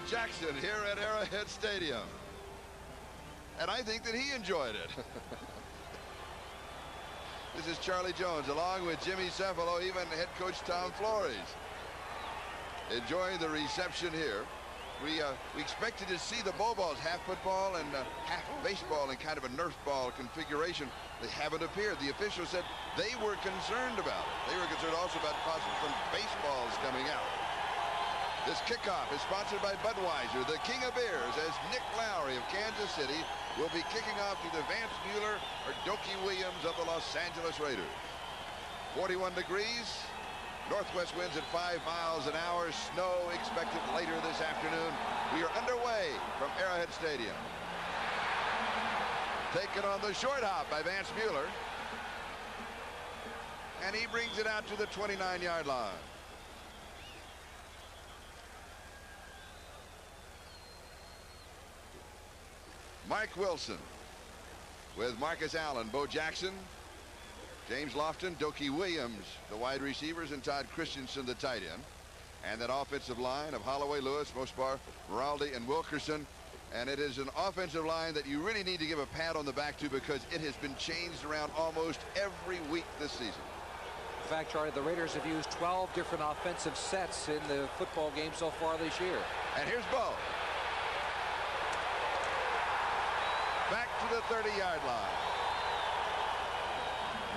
Jackson here at Arrowhead Stadium. And I think that he enjoyed it. This is Charlie Jones along with Jimmy Cefalo, even head coach Tom Flores, enjoying the reception here. We expected to see the Bowballs, half football and half baseball in kind of a Nerf ball configuration. They haven't appeared. The officials said they were concerned about it. They were concerned also about possible some baseballs coming out. This kickoff is sponsored by Budweiser, the king of beers, as Nick Lowry of Kansas City will be kicking off to the Vance Mueller or Dokie Williams of the Los Angeles Raiders. 41 degrees. Northwest winds at 5 miles an hour. Snow expected later this afternoon. We are underway from Arrowhead Stadium. Taken on the short hop by Vance Mueller. And he brings it out to the 29-yard line. Mike Wilson with Marcus Allen, Bo Jackson, James Lofton, Dokie Williams, the wide receivers, and Todd Christensen, the tight end. And that offensive line of Holloway, Lewis, Mosbar, Moraldi, and Wilkerson. And it is an offensive line that you really need to give a pat on the back to, because it has been changed around almost every week this season. In fact, Charlie, the Raiders have used 12 different offensive sets in the football game so far this year. And here's Bo. Back to the 30-yard line.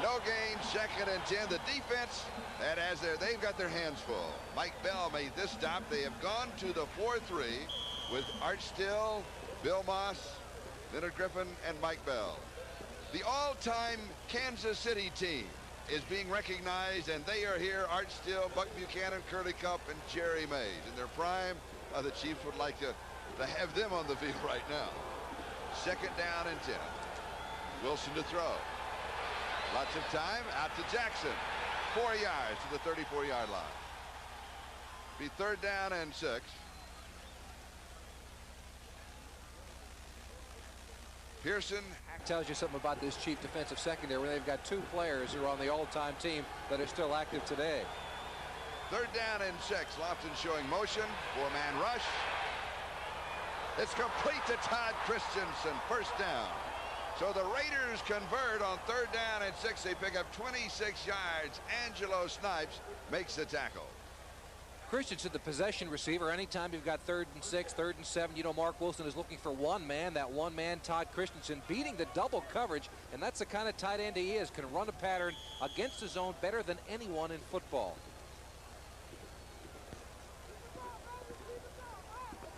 No gain, 2nd and 10. The defense, that has they've got their hands full. Mike Bell made this stop. They have gone to the 4-3 with Art Still, Bill Moss, Leonard Griffin, and Mike Bell. The all-time Kansas City team is being recognized, and they are here. Art Still, Buck Buchanan, Curly Cup, and Jerry Mays. In their prime, the Chiefs would like to have them on the field right now. 2nd down and 10. Wilson to throw. Lots of time. Out to Jackson. 4 yards to the 34-yard line. Be 3rd down and 6. Pearson tells you something about this Chief defensive secondary, where they've got 2 players who are on the all-time team that are still active today. 3rd down and 6. Lofton showing motion. 4-man rush. It's complete to Todd Christensen. 1st down. So the Raiders convert on 3rd down and 6. They pick up 26 yards. Angelo Snipes makes the tackle. Christensen, the possession receiver. Anytime you've got 3rd and 6, 3rd and 7, you know Mark Wilson is looking for one man. That one man, Todd Christensen, beating the double coverage, and that's the kind of tight end he is. Can run a pattern against his own better than anyone in football.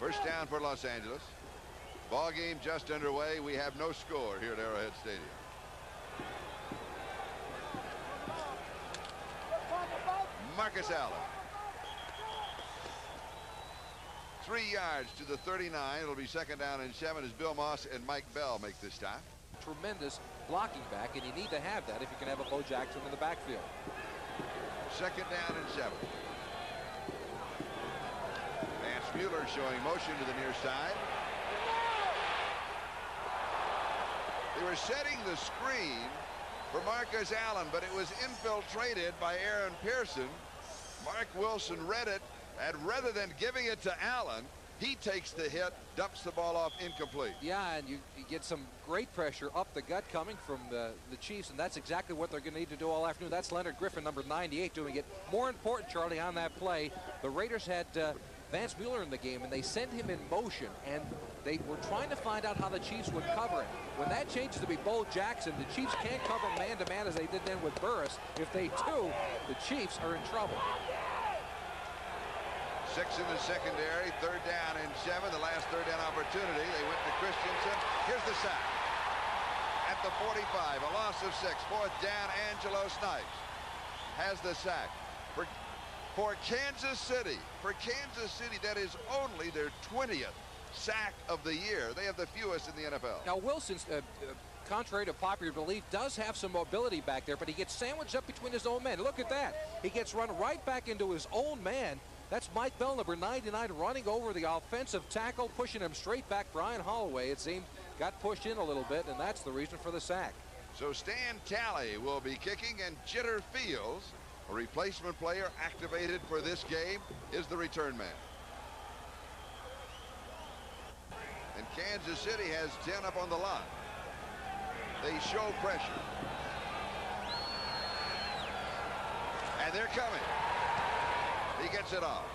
1st down for Los Angeles. Ball game just underway. We have no score here at Arrowhead Stadium. Marcus Allen. 3 yards to the 39. It'll be 2nd down and 7 as Bill Moss and Mike Bell make this stop. Tremendous blocking back, and you need to have that if you can have a Bo Jackson in the backfield. 2nd down and 7. Vance Mueller showing motion to the near side. They were setting the screen for Marcus Allen, but it was infiltrated by Aaron Pearson. Mark Wilson read it, and rather than giving it to Allen, he takes the hit, dumps the ball off incomplete. Yeah, and you get some great pressure up the gut coming from the Chiefs, and that's exactly what they're going to need to do all afternoon. That's Leonard Griffin, number 98, doing it. More important, Charlie, on that play, the Raiders had Vance Mueller in the game, and they sent him in motion, and they were trying to find out how the Chiefs would cover it. When that changes to be Bo Jackson, the Chiefs can't cover man-to-man as they did then with Burris. If they do, the Chiefs are in trouble. 6 in the secondary, 3rd down and 7, the last 3rd down opportunity. They went to Christensen. Here's the sack. At the 45, a loss of 6. 4th down, Angelo Snipes has the sack. For Kansas City, that is only their 20th sack of the year. They have the fewest in the NFL. Now, Wilson's, contrary to popular belief, does have some mobility back there, but he gets sandwiched up between his own men. Look at that. He gets run right back into his own man. That's Mike Bell, number 99, running over the offensive tackle, pushing him straight back. Brian Holloway, it seemed, got pushed in a little bit, and that's the reason for the sack. So Stan Talley will be kicking, and Jitter Fields, a replacement player activated for this game, is the return man. And Kansas City has 10 up on the line. They show pressure. And they're coming. He gets it off.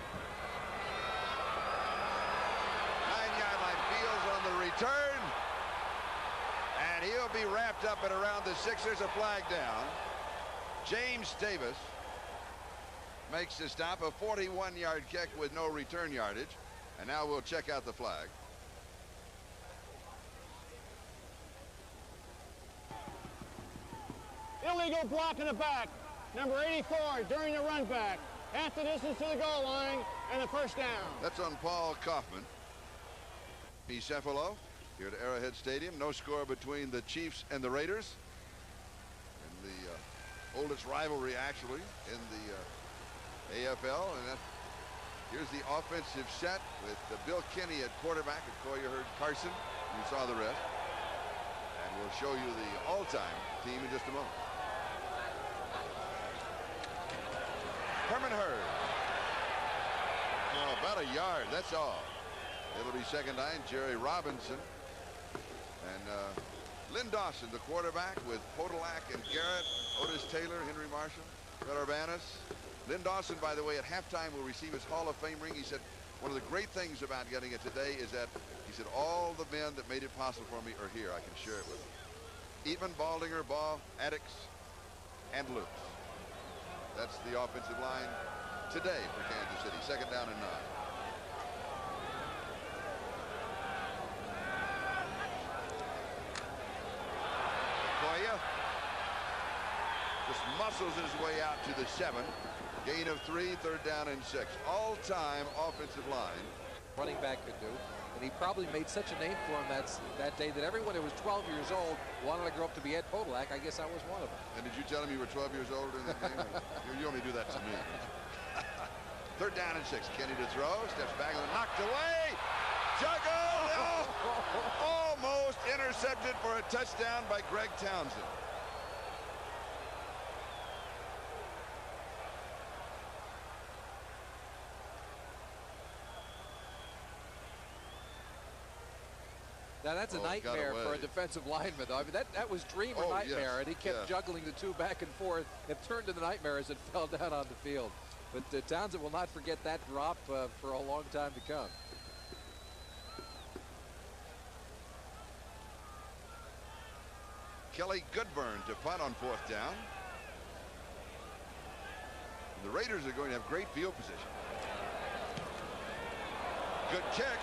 9-yard line, Fields on the return. And he'll be wrapped up at around the 6. There's a flag down. James Davis makes the stop, a 41-yard kick with no return yardage. And now we'll check out the flag. Illegal block in the back. Number 84 during the run back. Half the distance to the goal line and a first down. That's on Paul Kaufman. Cephalon here at Arrowhead Stadium. No score between the Chiefs and the Raiders. And the oldest rivalry actually in the AFL. And here's the offensive set with Bill Kinney at quarterback. Of course, you heard Carson. You saw the rest. And we'll show you the all-time team in just a moment. Herman Hurd. Oh, about a yard, that's all. It'll be second down. Jerry Robinson. And Lynn Dawson, the quarterback, with Podolak and Garrett, Otis Taylor, Henry Marshall, Fred Urbanus. Lynn Dawson, by the way, at halftime will receive his Hall of Fame ring. He said, one of the great things about getting it today is that, he said, all the men that made it possible for me are here. I can share it with them. Eatman, Baldinger, Ball, Addix, and Lutz. That's the offensive line today for Kansas City. Second down and 9. Koya just muscles his way out to the 7. Gain of 3, third down and 6. All-time offensive line. Running back could do. And he probably made such a name for him that day that everyone who was 12 years old wanted to grow up to be Ed Podolak. I guess I was one of them. And did you tell him you were 12 years old in that game? You only do that to me. Third down and 6. Kenny to throw. Steps back and knocked away. Juggled. Oh, almost intercepted for a touchdown by Greg Townsend. Now that's a nightmare for a defensive lineman, though. I mean, that was dream or nightmare, yes, and he kept juggling the two back and forth. It turned into nightmare as it fell down on the field. But Townsend will not forget that drop for a long time to come. Kelly Goodburn to punt on 4th down. The Raiders are going to have great field position. Good kick.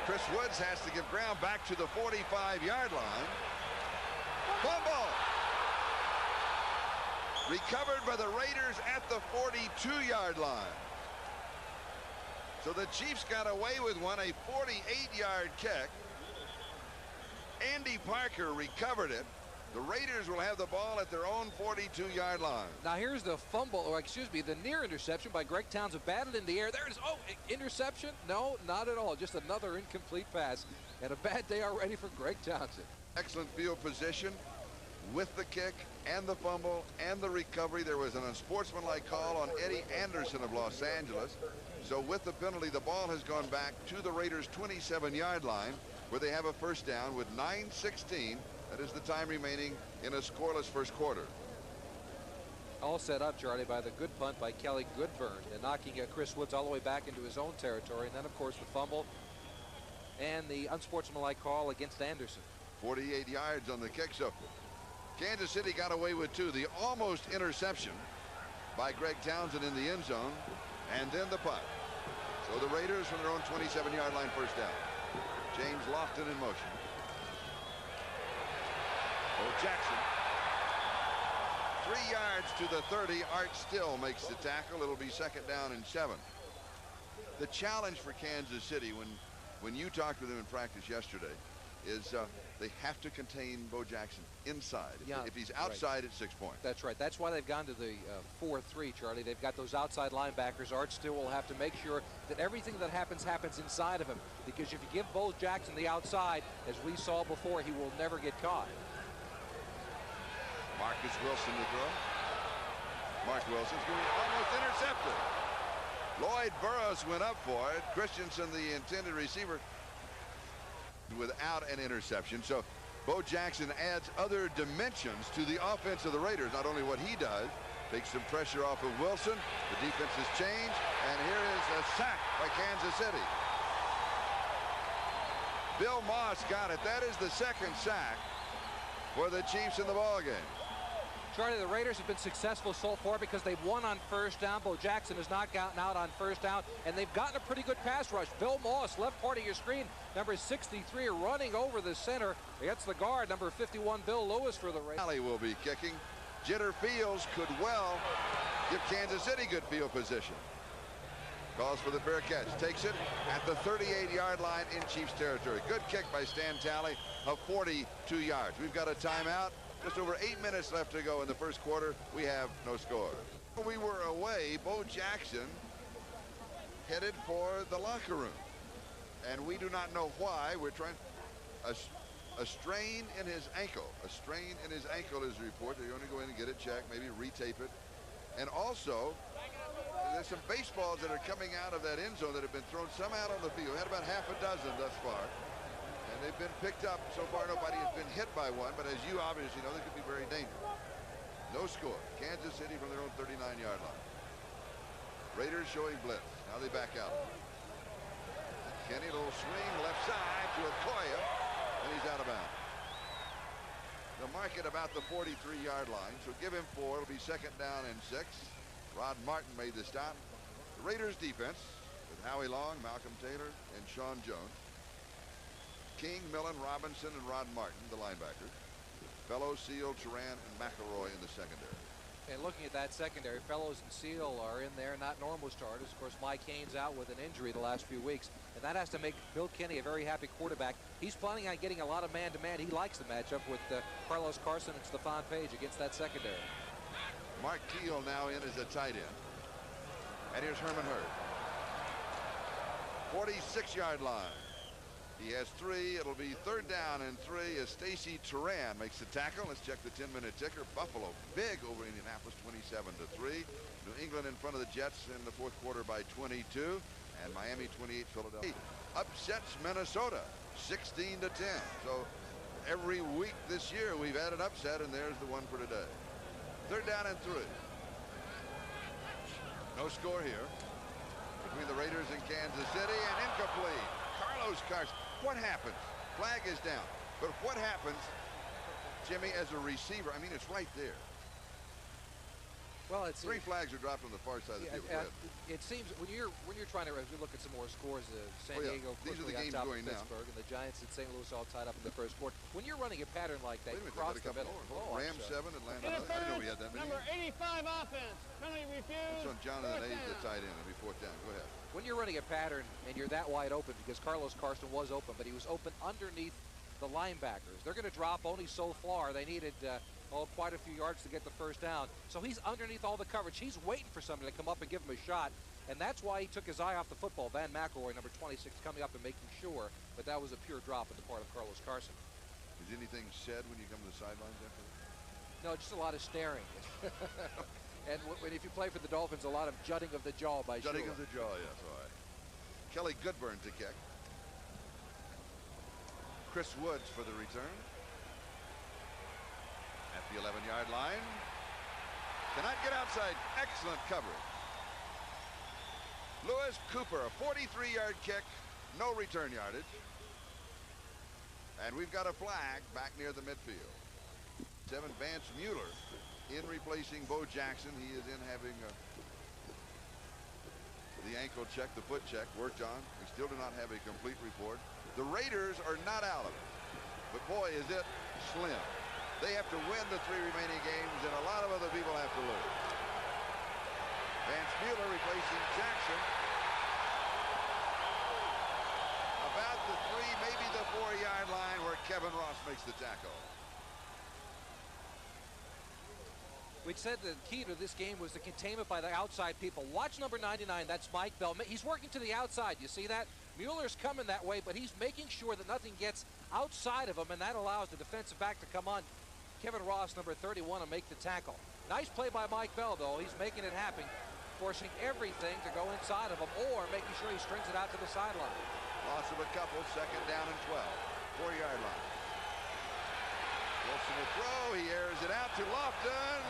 Chris Woods has to give ground back to the 45-yard line. Fumble. Recovered by the Raiders at the 42-yard line. So the Chiefs got away with one, a 48-yard kick. Andy Parker recovered it. The Raiders will have the ball at their own 42-yard line. Now here's the fumble, or excuse me, the near interception by Greg Townsend. Batted in the air. There it is. Oh, interception? No, not at all. Just another incomplete pass. And a bad day already for Greg Townsend. Excellent field position with the kick and the fumble and the recovery. There was an unsportsmanlike call on Eddie Anderson of Los Angeles. So with the penalty, the ball has gone back to the Raiders' 27-yard line, where they have a first down with 9:16. That is the time remaining in a scoreless first quarter. All set up, Charlie, by the good punt by Kelly Goodburn and knocking Chris Woods all the way back into his own territory. And then, of course, the fumble and the unsportsmanlike call against Anderson. 48 yards on the kick. So Kansas City got away with 2. The almost interception by Greg Townsend in the end zone, and then the punt. So the Raiders from their own 27-yard line, first down. James Lofton in motion. Jackson. 3 yards to the 30. Art Still makes the tackle. It'll be second down and 7. The challenge for Kansas City, when you talked with them in practice yesterday, is they have to contain Bo Jackson inside. Yeah, if he's outside, it's 6 points. That's right. That's why they've gone to the 4-3, Charlie. They've got those outside linebackers. Art Still will have to make sure that everything that happens inside of him. Because if you give Bo Jackson the outside, as we saw before, he will never get caught. Marcus Wilson to throw. Mark Wilson's going to be almost intercepted. Lloyd Burroughs went up for it. Christensen, the intended receiver, without an interception. So Bo Jackson adds other dimensions to the offense of the Raiders. Not only what he does, takes some pressure off of Wilson. The defense has changed, and here is a sack by Kansas City. Bill Moss got it. That is the second sack for the Chiefs in the ballgame. Charlie, the Raiders have been successful so far because they've won on first down. Bo Jackson has not gotten out on first down, and they've gotten a pretty good pass rush. Bill Moss, left part of your screen, number 63, running over the center against the guard, number 51, Bill Lewis for the Raiders. Alley will be kicking. Jitter Fields could well give Kansas City good field position. Calls for the fair catch. Takes it at the 38-yard line in Chiefs territory. Good kick by Stan Talley of 42 yards. We've got a timeout. Just over 8 minutes left to go in the first quarter. We have no score. We were away. Bo Jackson headed for the locker room. And we do not know why. We're trying a strain in his ankle. A strain in his ankle is the report. They're going to go in and get it checked, maybe retape it. And also, there's some baseballs that are coming out of that end zone that have been thrown some out on the field. We had about half a dozen thus far. And they've been picked up. So far, nobody has been hit by one. But as you obviously know, they could be very dangerous. No score. Kansas City from their own 39-yard line. Raiders showing blitz. Now they back out. Kenny, little swing left side to Okoye. And he's out of bounds. They'll mark it about the 43-yard line. So give him 4. It'll be second down and 6. Rod Martin made the stop. The Raiders defense with Howie Long, Malcolm Taylor, and Sean Jones. King, Millen, Robinson, and Rod Martin, the linebackers. Fellows, Seal, Turan, and McElroy in the secondary. And looking at that secondary, Fellows and Seal are in there, not normal starters. Of course, Mike Haynes out with an injury the last few weeks, and that has to make Bill Kenny a very happy quarterback. He's planning on getting a lot of man-to-man. He likes the matchup with Carlos Carson and Stephon Page against that secondary. Mark Teal now in as a tight end. And here's Herman Hurd. 46-yard line. He has 3. It'll be third down and 3 as Stacy Turan makes the tackle. Let's check the 10-minute ticker. Buffalo big over Indianapolis, 27-3. New England in front of the Jets in the fourth quarter by 22. And Miami 28, Philadelphia upsets Minnesota 16-10. So every week this year we've had an upset, and there's the one for today. Third down and 3. No score here between the Raiders and Kansas City, and incomplete. Carlos Carson. What happens? Flag is down. But what happens, Jimmy, as a receiver? I mean, it's right there. Well, it's 3 flags are dropped on the far side of the field. It seems when you're trying to, as we look at some more scores, San Diego quickly on top of Pittsburgh, and the Giants and St. Louis all tied up in the first quarter. When you're running a pattern like that, you cross the middle. Rams 7, Atlanta. I didn't know we had that many. Number 85 offense. Penalty refused. So Jonathan Hayes, the tight end. It'll be fourth down. Go ahead. When you're running a pattern and you're that wide open, because Carlos Carson was open, but he was open underneath the linebackers. They're going to drop only so far. They needed quite a few yards to get the first down. So he's underneath all the coverage. He's waiting for somebody to come up and give him a shot, and that's why he took his eye off the football. Van McElroy, number 26, coming up and making sure, but that was a pure drop on the part of Carlos Carson. Is anything said when you come to the sidelines after that? No, just a lot of staring. And if you play for the Dolphins, a lot of jutting of the jaw by Shula. Jutting of the jaw, yes, all right. Kelly Goodburn to kick. Chris Woods for the return. At the 11-yard line. Cannot get outside. Excellent coverage. Lewis Cooper, a 43-yard kick. No return yardage. And we've got a flag back near the midfield. 7, Vance Mueller in replacing Bo Jackson. He is in having the ankle check, the foot check worked on. We still do not have a complete report. The Raiders are not out of it. But boy, is it slim. They have to win the 3 remaining games, and a lot of other people have to lose. Vance Mueller replacing Jackson. About the 3, maybe the 4-yard line where Kevin Ross makes the tackle. We said the key to this game was the containment by the outside people. Watch number 99, that's Mike Bell. He's working to the outside, you see that? Mueller's coming that way, but he's making sure that nothing gets outside of him, and that allows the defensive back to come on. Kevin Ross, number 31, to make the tackle. Nice play by Mike Bell, though. He's making it happen, forcing everything to go inside of him, or making sure he strings it out to the sideline. Loss of a couple, second down and 12. 4-yard line. Wilson will throw. He airs it out to Lofton.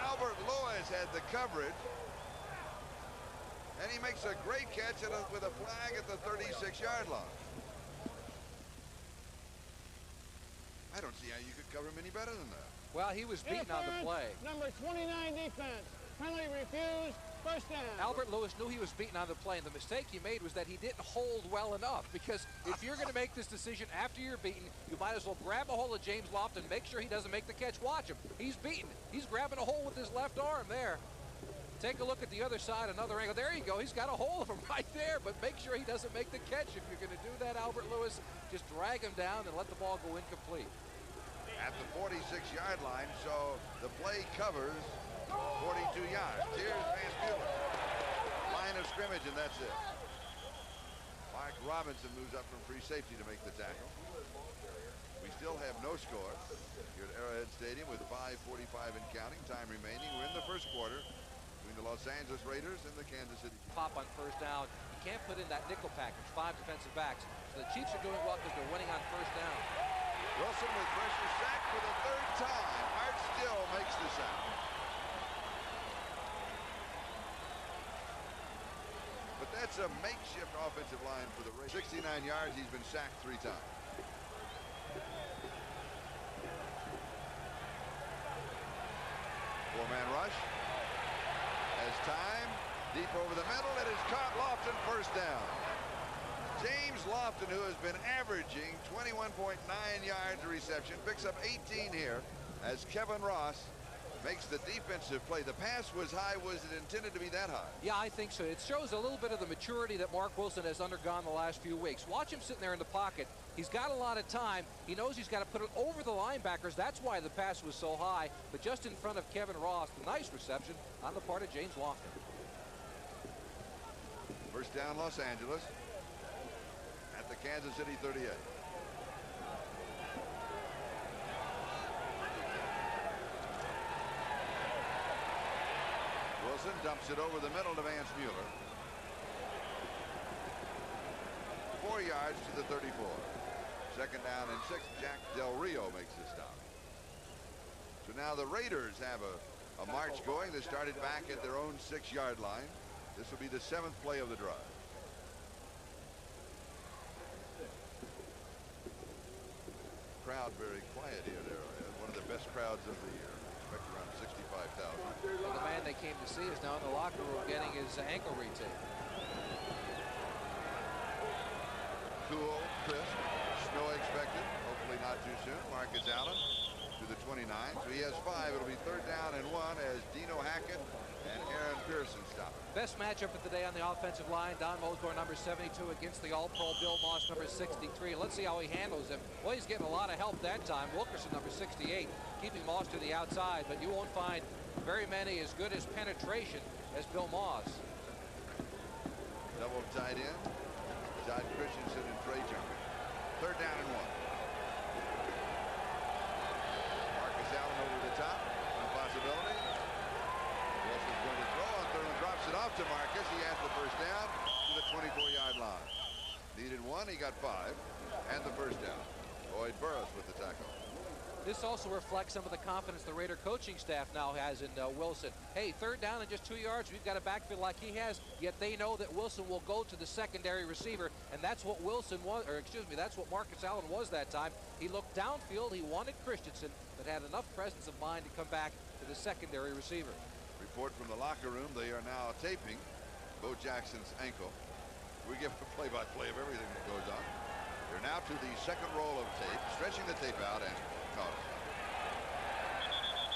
Albert Lewis had the coverage. And he makes a great catch with a flag at the 36-yard line. I don't see how you could cover him any better than that. Well, he was beaten on the play. Number 29 defense. Penalty refused. First down. Albert Lewis knew he was beaten on the play, and the mistake he made was that he didn't hold well enough, because if you're going to make this decision after you're beaten, you might as well grab a hold of James Lofton, make sure he doesn't make the catch. Watch him. He's beaten. He's grabbing a hold with his left arm there. Take a look at the other side, another angle. There you go. He's got a hold of him right there, but make sure he doesn't make the catch. If you're going to do that, Albert Lewis, just drag him down and let the ball go incomplete. At the 46-yard line, so the play covers 42 yards. Here's Vance Mueller. Line of scrimmage, and that's it. Mark Robinson moves up from free safety to make the tackle. We still have no score here at Arrowhead Stadium with 5:45 and counting, time remaining. We're in the first quarter between the Los Angeles Raiders and the Kansas City. Pop on first down. You can't put in that nickel package, 5 defensive backs. So the Chiefs are doing well because they're winning on first down. Wilson with pressure, sacked for the 3rd time. Art Still makes the sack. But that's a makeshift offensive line for the Raiders. 69 yards, he's been sacked 3 times. Four-man rush. Has time. Deep over the middle. It is caught. Lofton, first down. James Lofton, who has been averaging 21.9 yards a reception, picks up 18 here as Kevin Ross makes the defensive play. The pass was high. Was it intended to be that high? Yeah, I think so. It shows a little bit of the maturity that Mark Wilson has undergone the last few weeks. Watch him sitting there in the pocket. He's got a lot of time. He knows he's got to put it over the linebackers. That's why the pass was so high. But just in front of Kevin Ross, the nice reception on the part of James Lofton. First down, Los Angeles at the Kansas City 38. Wilson dumps it over the middle to Vance Mueller. 4 yards to the 34. Second down and 6. Jack Del Rio makes the stop. So now the Raiders have a march going. They started back at their own 6-yard line. This will be the 7th play of the drive. Crowd very quiet here. They're one of the best crowds of the year. Expect around 65,000. Well, the man they came to see is now in the locker room getting his ankle retaped. Cool, crisp, snow expected. Hopefully not too soon. Marcus Allen to the 29. So he has 5. It'll be 3rd down and 1 as Dino Hackett and Aaron Pearson stop. Best matchup of the day on the offensive line. Don Mosborn, number 72, against the All-Pro Bill Moss, number 63. Let's see how he handles him. Well, he's getting a lot of help that time. Wilkerson, number 68, keeping Moss to the outside, but you won't find very many as good as penetration as Bill Moss. Double tight end. Todd Christensen and Trey Junker. 3rd down and 1. Marcus Allen over the top. One possibility. Wilson's going to throw on 3rd and drops it off to Marcus. He has the first down to the 24-yard line. Needed 1. He got 5. And the first down. Lloyd Burris with the tackle. This also reflects some of the confidence the Raider coaching staff now has in Wilson. Hey, 3rd down and just 2 yards. We've got a backfield like he has, yet they know that Wilson will go to the secondary receiver, and that's what Wilson was, or excuse me, that's what Marcus Allen was that time. He looked downfield. He wanted Christensen, but had enough presence of mind to come back to the secondary receiver. Report from the locker room. They are now taping Bo Jackson's ankle. We give a play-by-play of everything that goes on. They're now to the 2nd roll of tape, stretching the tape out and caught it.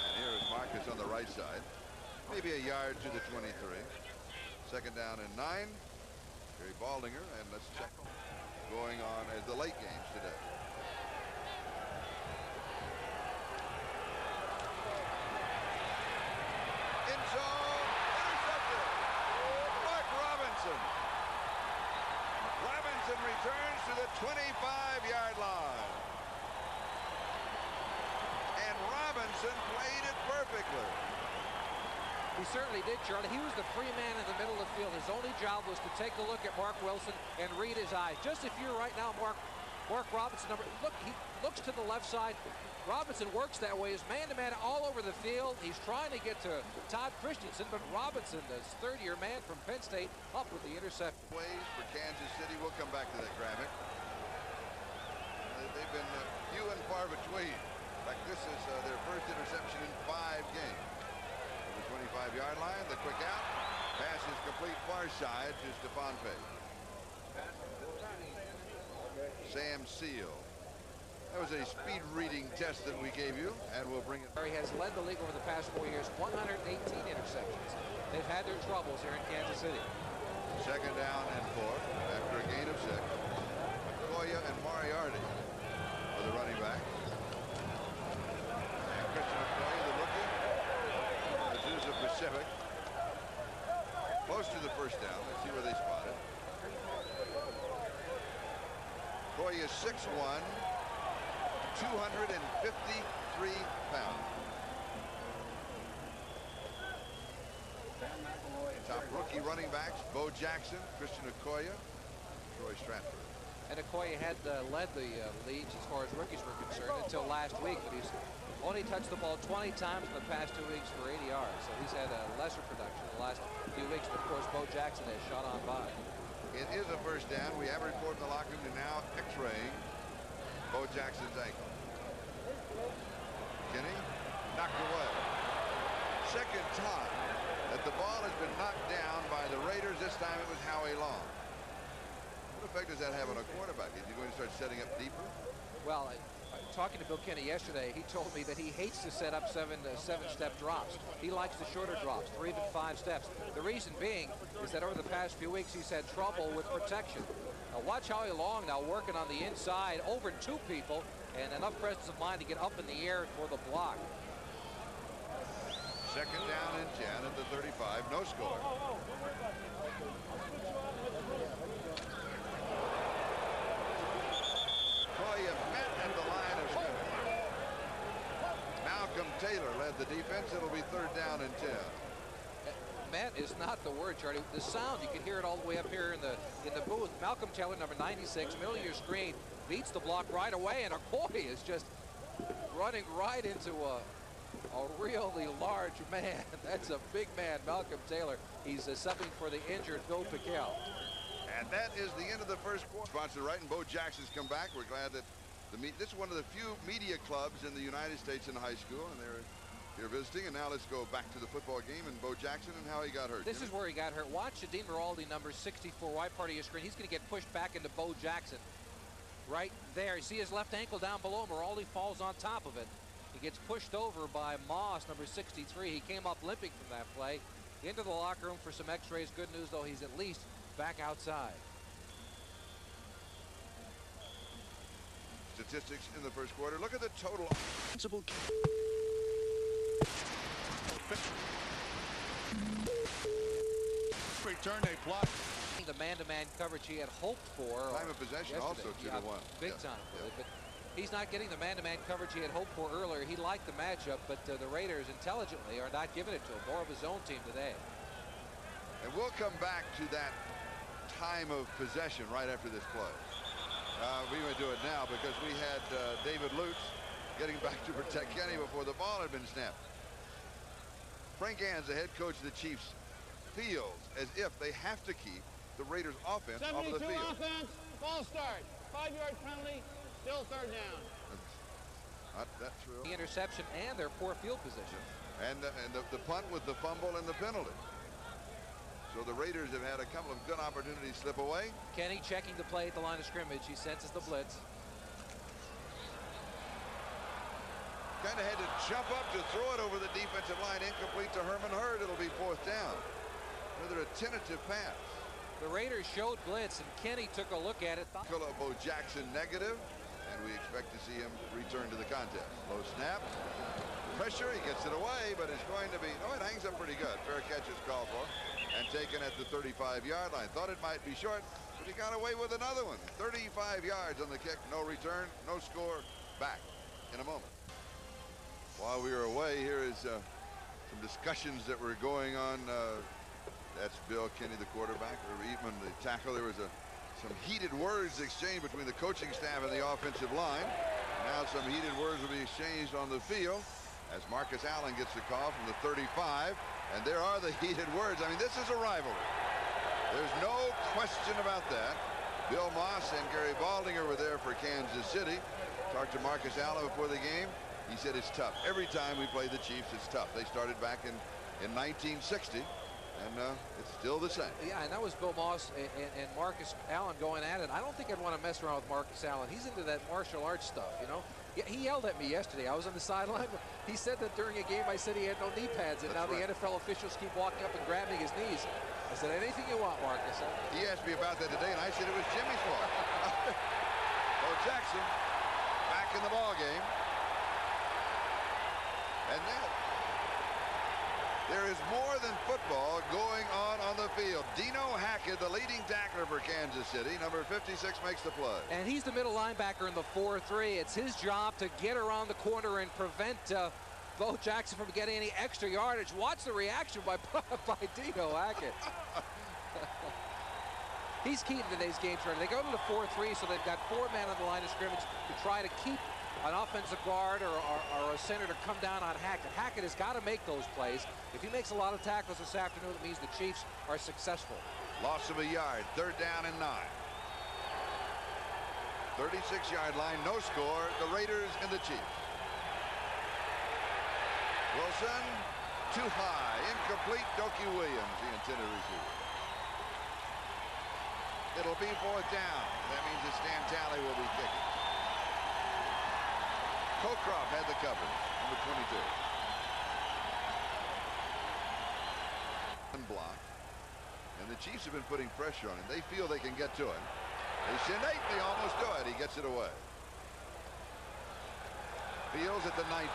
And here is Marcus on the right side. Maybe a yard to the 23. 2nd down and 9. Gary Baldinger, and let's check going on as the late games today. In zone, intercepted. Mark Robinson. Robinson returns to the 25-yard line. And Robinson played it perfectly. He certainly did, Charlie. He was the free man in the middle of the field. His only job was to take a look at Mark Wilson and read his eyes. Just if you're right now, Mark Robinson, look, he looks to the left side. Robinson works that way. He's man-to-man all over the field. He's trying to get to Todd Christensen, but Robinson, the third-year man from Penn State, up with the interception. Ways for Kansas City. We'll come back to that graphic. They've been few and far between. In fact, this is their first interception in 5 games. The 25-yard line, the quick out. Pass is complete far side to Stephon Pace. Sam Seal. That was a speed reading test that we gave you, and we'll bring it. He has led the league over the past 4 years, 118 interceptions. They've had their troubles here in Kansas City. Second down and 4 after a gain of 6. Okoye and Moriarty for the running back. And Christian Okoye, the rookie, Azusa Pacific. Close to the first down. Let's see where they spot it. Okoye is 6'1", 253 pounds. Top rookie running backs, Bo Jackson, Christian Okoye, Troy Stratford. And Okoye had led the leads as far as rookies were concerned until last week, but he's only touched the ball 20 times in the past 2 weeks for 80 yards. So he's had a lesser production in the last few weeks. And of course, Bo Jackson has shot on by. It is a first down. We have a report in the locker room. They're now x-raying Bo Jackson's ankle. Kinney knocked away. Second time that the ball has been knocked down by the Raiders. This time it was Howie Long. What effect does that have on a quarterback? Is he going to start setting up deeper? Well, talking to Bill Kinney yesterday, he told me that he hates to set up seven-step drops. He likes the shorter drops, 3 to 5 steps. The reason being is that over the past few weeks he's had trouble with protection. Now watch Howie Long now working on the inside over 2 people and enough presence of mind to get up in the air for the block. Second down and 10 at the 35. No score. Okoye met at the line of scrimmage. Malcolm Taylor led the defense. It'll be third down and 10. Met is not the word, Charlie. The sound, you can hear it all the way up here in the booth. Malcolm Taylor, number 96, middle of your screen, beats the block right away, and Okoye is just running right into a really large man. That's a big man, Malcolm Taylor. He's subbing for the injured Bill Pickel. And that is the end of the first quarter. Sponsor right, and Bo Jackson's come back. We're glad that this is one of the few media clubs in the United States in high school, and they're here visiting. And now let's go back to the football game and Bo Jackson and how he got hurt. This is where he got hurt. Watch Dean Miraldi, number 64, wide part of your screen. He's going to get pushed back into Bo Jackson. Right there. You see his left ankle down below. Miraldi falls on top of it. He gets pushed over by Moss, number 63. He came up limping from that play. Into the locker room for some x-rays. Good news, though, he's at least back outside. Statistics in the first quarter. Look at the total. Return a block. The man-to-man coverage he had hoped for. Time of possession also 2-1. Big time. But he's not getting the man-to-man coverage he had hoped for earlier. He liked the matchup, but the Raiders intelligently are not giving it to him. More of his own team today. And we'll come back to that time of possession right after this play. We would do it now because we had David Lutz getting back to protect Kenny before the ball had been snapped. Frank Gans, the head coach of the Chiefs, feels as if they have to keep the Raiders offense off of the field. 72 offense, ball start, 5-yard penalty, still third down. Not that true. The interception and their poor field position. And the punt with the fumble and the penalty. So the Raiders have had a couple of good opportunities slip away. Kenny checking the play at the line of scrimmage. He senses the blitz. Kind of had to jump up to throw it over the defensive line. Incomplete to Herman Hurd. It'll be fourth down. Another a tentative pass. The Raiders showed blitz, and Kenny took a look at it. Bo Jackson negative, and we expect to see him return to the contest. Low snap. Pressure. He gets it away, but it's going to be. No, it hangs up pretty good. Fair catch is called for. And taken at the 35-yard line. Thought it might be short, but he got away with another one. 35 yards on the kick. No return, no score. Back in a moment. While we were away, here is some discussions that were going on. That's Bill Kenney, the quarterback, or even the tackle. There was some heated words exchanged between the coaching staff and the offensive line. Now some heated words will be exchanged on the field as Marcus Allen gets the call from the 35. And there are the heated words. I mean, this is a rivalry. There's no question about that. Bill Moss and Gary Baldinger were there for Kansas City. Talked to Marcus Allen before the game. He said it's tough. Every time we play the Chiefs, it's tough. They started back in 1960. And it's still the same. Yeah, and that was Bill Moss and Marcus Allen going at it. I don't think I'd want to mess around with Marcus Allen. He's into that martial arts stuff, you know. Yeah, he yelled at me yesterday. I was on the sideline. He said that during a game I said he had no knee pads, and now the NFL officials keep walking up and grabbing his knees. I said, anything you want, Marcus. He asked me about that today, and I said it was Jimmy's fault. Bo Jackson back in the ball game. And now there is more than football going on the field. Dino Hackett, the leading tackler for Kansas City, number 56, makes the play. And he's the middle linebacker in the 4-3. It's his job to get around the corner and prevent Bo Jackson from getting any extra yardage. Watch the reaction by Dino Hackett. He's key to today's game, Charlie. They go to the 4-3, so they've got 4 men on the line of scrimmage to try to keep an offensive guard or a center to come down on Hackett. Hackett has got to make those plays. If he makes a lot of tackles this afternoon, it means the Chiefs are successful. Loss of a yard, 3rd down and 9. 36-yard line, no score. The Raiders and the Chiefs. Wilson, too high, incomplete. Doki Williams, the intended receiver. It'll be 4th down. That means that Stan Talley will be kicking. Cocroft had the coverage, number 22. Unblocked. And the Chiefs have been putting pressure on him. They feel they can get to him. They send 8, they almost do it. He gets it away. Fields at the 19.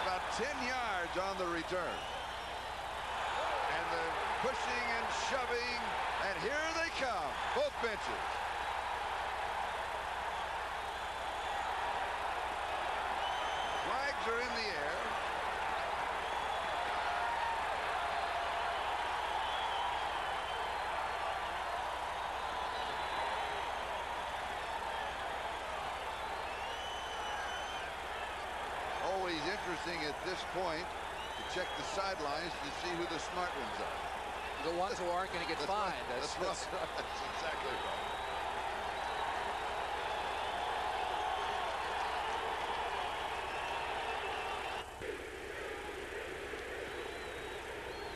About 10 yards on the return. And the pushing and shoving, and here they come, both benches. Flags are in the air. Always interesting at this point to check the sidelines to see who the smart ones are. The ones who aren't going to get fined. That's right. That's exactly right.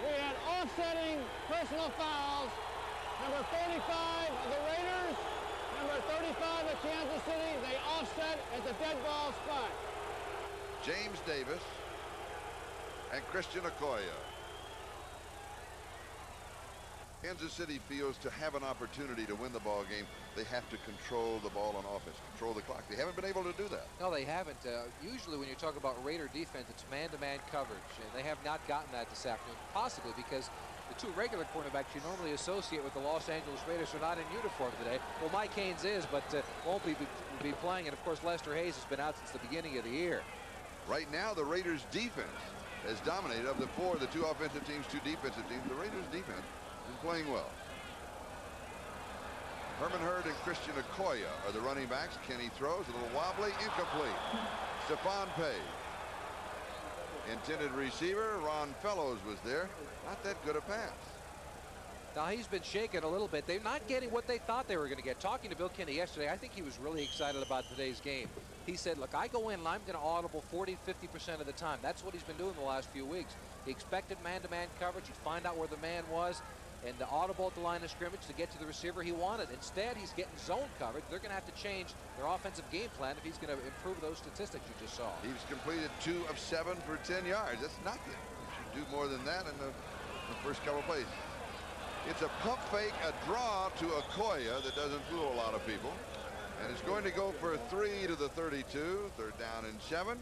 We had offsetting personal fouls. Number 35 of the Raiders, number 35 of Kansas City. They offset at the dead ball spot. James Davis and Christian Okoye. Kansas City feels to have an opportunity to win the ball game, they have to control the ball on offense, control the clock. They haven't been able to do that. No, they haven't. Usually when you talk about Raider defense, it's man-to-man coverage, and they have not gotten that this afternoon, possibly because the 2 regular cornerbacks you normally associate with the Los Angeles Raiders are not in uniform today. Well, Mike Haynes is, but won't be playing, and of course Lester Hayes has been out since the beginning of the year. Right now, the Raiders' defense has dominated. Of the 4, the 2 offensive teams, 2 defensive teams, the Raiders' defense is playing well. Herman Hurd and Christian Okoye are the running backs. Kenny throws, a little wobbly, incomplete. Stephon Page. Intended receiver, Ron Fellows was there. Not that good a pass. Now he's been shaken a little bit. They're not getting what they thought they were going to get. Talking to Bill Kenney yesterday, I think he was really excited about today's game. He said, look, I go in and I'm going to audible 40–50% of the time. That's what he's been doing the last few weeks. He expected man-to-man coverage. He'd find out where the man was and the audible at the line of scrimmage to get to the receiver he wanted. Instead, he's getting zone coverage. They're going to have to change their offensive game plan if he's going to improve those statistics you just saw. He's completed 2 of 7 for 10 yards. That's nothing. You should do more than that in the first couple plays. It's a pump fake, a draw to Okoye that doesn't fool a lot of people. And it's going to go for 3 to the 32. 3rd down and 7.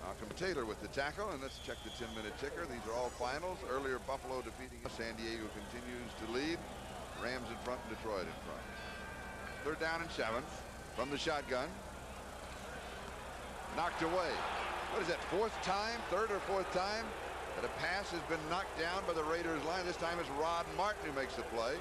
Malcolm Taylor with the tackle, and let's check the 10-minute ticker. These are all finals. Earlier, Buffalo defeating San Diego continues to lead. Rams in front, Detroit in front. 3rd down and 7 from the shotgun. Knocked away. what is that, third or fourth time that a pass has been knocked down by the Raiders line. This time it's Rod Martin who makes the play,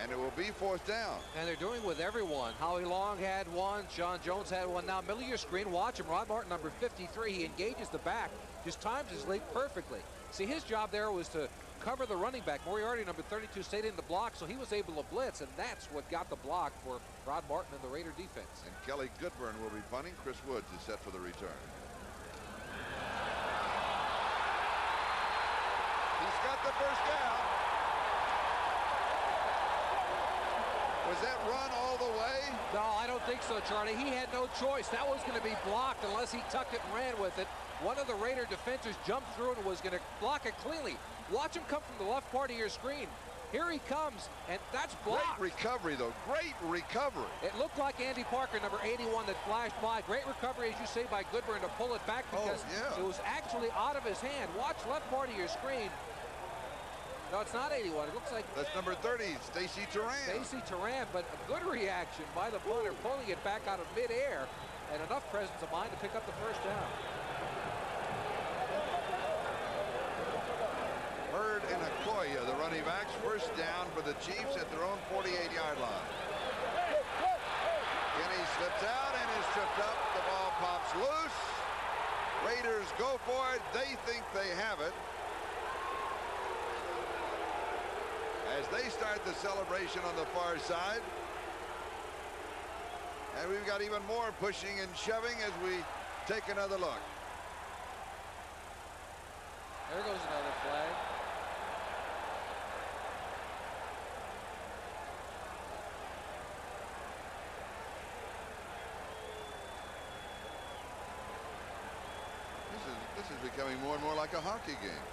and it will be fourth down. And they're doing with everyone. Howie Long had one. Sean Jones had one. Now, middle of your screen, watch him. Rod Martin, number 53. He engages the back, just times his leap perfectly. See, his job there was to cover the running back. Moriarty, number 32, stayed in the block, so he was able to blitz, and that's what got the block for Rod Martin and the Raider defense. And Kelly Goodburn will be punting. Chris Woods is set for the return. He's got the first down. Was that run all the way? No, I don't think so, Charlie. He had no choice. That was going to be blocked unless he tucked it and ran with it. One of the Raider defenders jumped through and was going to block it cleanly. Watch him come from the left part of your screen. Here he comes, and that's blocked. Great recovery, though. Great recovery. It looked like Andy Parker, number 81, that flashed by. Great recovery, as you say, by Goodburn to pull it back because it was actually out of his hand. Watch left part of your screen. No, it's not 81. It looks like... That's number 30, Stacy Turan. Stacy Turan, but a good reaction by the punter, pulling it back out of midair, and enough presence of mind to pick up the first down. Hurd and Okoye, the running backs, first down for the Chiefs at their own 48-yard line. Kenny slips out and is tripped up. The ball pops loose. Raiders go for it. They think they have it. As they start the celebration on the far side. And we've got even more pushing and shoving as we take another look. There goes another flag. This is becoming more and more like a hockey game.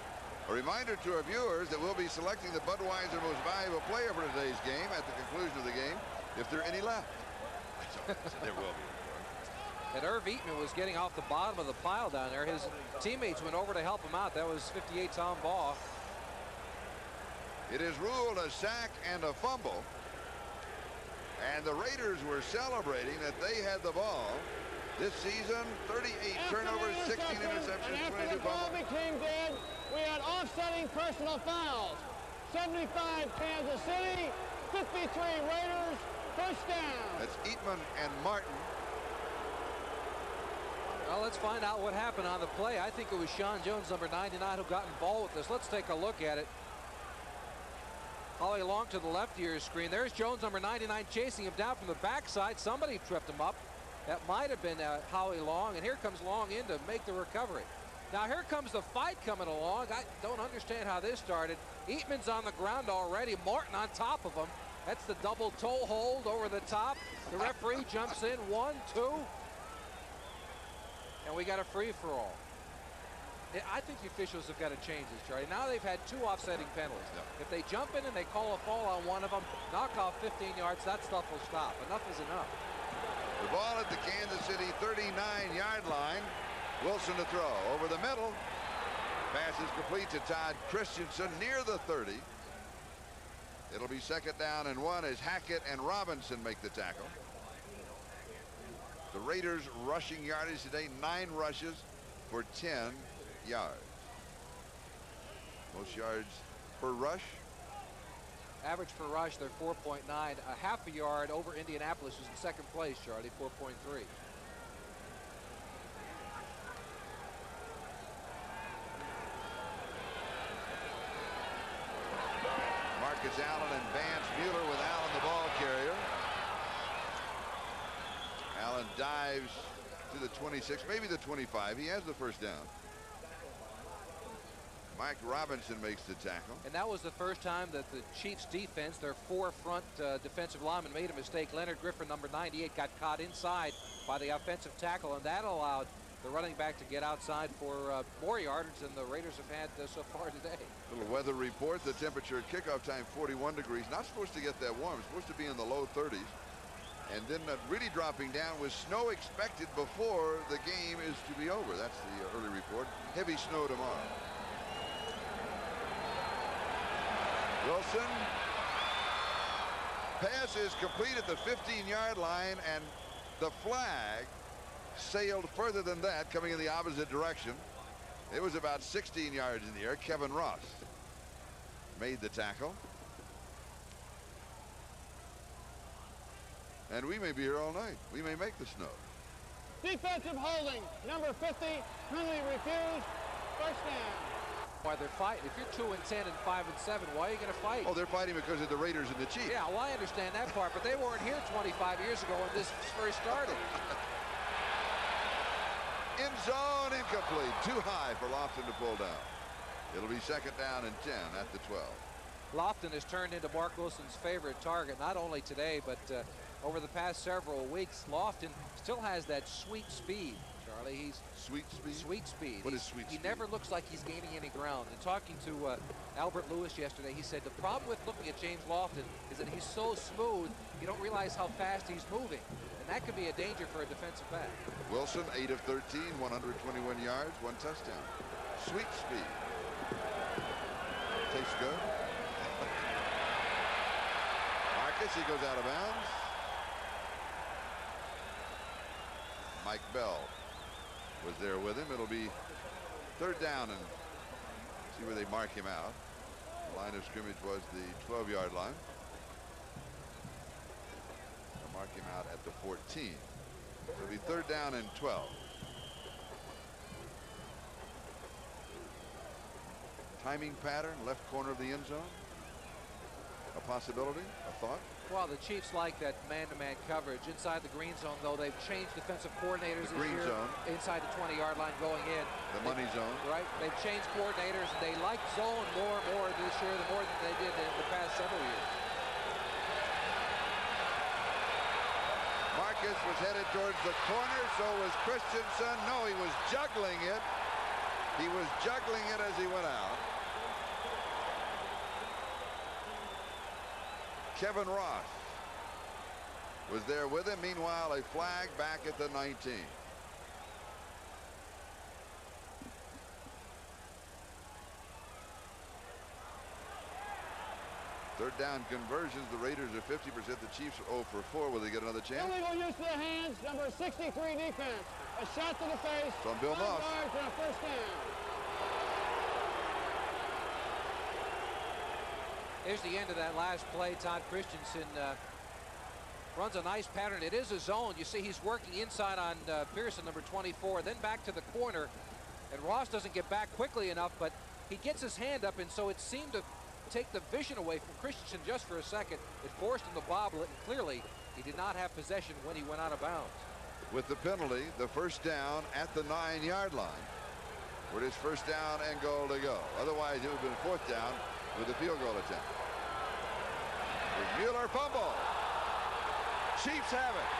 A reminder to our viewers that we'll be selecting the Budweiser Most Valuable Player for today's game at the conclusion of the game, if there are any left. There will be. And Irv Eatman was getting off the bottom of the pile down there. His teammates went over to help him out. That was 58 Tom Baugh. It is ruled a sack and a fumble. And the Raiders were celebrating that they had the ball. This season, 38 turnovers, 16 interceptions, and 22 after the ball fumbles. became dead, we had offsetting personal fouls. 75 Kansas City, 53 Raiders, first down. That's Eatman and Martin. Well, let's find out what happened on the play. I think it was Sean Jones, number 99, who got involved with this. Let's take a look at it. Howie Long to the left of your screen. There's Jones, number 99, chasing him down from the backside. Somebody tripped him up. That might have been Howie Long, and here comes Long in to make the recovery. Now here comes the fight coming along. I don't understand how this started. Eatman's on the ground already. Martin on top of him. That's the double toe hold over the top. The referee jumps in. 1, 2. And we got a free-for-all. I think the officials have got to change this, Charlie. Now they've had 2 offsetting penalties. If they jump in and they call a fall on one of them, knock off 15 yards, that stuff will stop. Enough is enough. The ball at the Kansas City 39-yard line. Wilson to throw over the middle. Pass is complete to Todd Christensen near the 30. It'll be second down and 1 as Hackett and Robinson make the tackle. The Raiders rushing yardage today, 9 rushes for 10 yards. Most yards per rush. Average per rush, they're 4.9. A half a yard over Indianapolis is in second place, Charlie, 4.3. Marcus Allen and Vance Mueller with Allen the ball carrier. Allen dives to the 26, maybe the 25. He has the first down. Mike Robinson makes the tackle. And that was the first time that the Chiefs defense, their 4 front defensive linemen, made a mistake. Leonard Griffin, number 98, got caught inside by the offensive tackle, and that allowed the running back to get outside for more yardage than the Raiders have had so far today. Little weather report. The temperature at kickoff time, 41 degrees. Not supposed to get that warm. It's supposed to be in the low 30s. And then really dropping down with snow expected before the game is to be over. That's the early report. Heavy snow tomorrow. Wilson. Pass is complete at the 15-yard line, and the flag sailed further than that, coming in the opposite direction. It was about 16 yards in the air. Kevin Ross made the tackle. And we may be here all night. We may make the snow. Defensive holding, number 50, penalty refused, first down. Why they're fighting. If you're 2 and 10 and 5 and 7, why are you going to fight? Oh, they're fighting because of the Raiders and the Chiefs. Yeah, well, I understand that part, but they weren't here 25 years ago when this first started. In zone, incomplete. Too high for Lofton to pull down. It'll be second down and 10 at the 12. Lofton has turned into Mark Wilson's favorite target, not only today, but over the past several weeks. Lofton still has that sweet speed, Charlie. He's sweet speed? Sweet speed. What is sweet speed? He never looks like he's gaining any ground. And talking to Albert Lewis yesterday, he said the problem with looking at James Lofton is that he's so smooth, you don't realize how fast he's moving. And that could be a danger for a defensive back. Wilson, 8 of 13, 121 yards, 1 touchdown. Sweet speed. Tastes good. Marcus, he goes out of bounds. Mike Bell was there with him. It'll be third down, and see where they mark him out. The line of scrimmage was the 12-yard line. They'll mark him out at the 14. It'll be third down and 12. Timing pattern, left corner of the end zone. A possibility, a thought. Well, the Chiefs like that man-to-man coverage. Inside the green zone, though, they've changed defensive coordinators The green this year. zone. Inside the 20-yard line going in. The money zone. Right. They've changed coordinators, and they like zone more and more this year, the more than they did in the past several years. Marcus was headed towards the corner, so was Christensen. No, he was juggling it. He was juggling it as he went out. Kevin Ross was there with him. Meanwhile, a flag back at the 19. Third down conversions. The Raiders are 50%. The Chiefs are 0 for 4. Will they get another chance? Illegal use of the hands, number 63 defense. A shot to the face. From Bill Moss. 5 yards and a first down. Here's the end of that last play. Todd Christensen runs a nice pattern. It is a zone. You see he's working inside on Pearson, number 24, then back to the corner. And Ross doesn't get back quickly enough, but he gets his hand up, and so it seemed to take the vision away from Christensen just for a second. It forced him to bobble it, and clearly he did not have possession when he went out of bounds. With the penalty, the first down at the 9-yard line. With his first down and goal to go. Otherwise, it would have been fourth down with a field goal attempt. With Mueller fumble. Chiefs have it.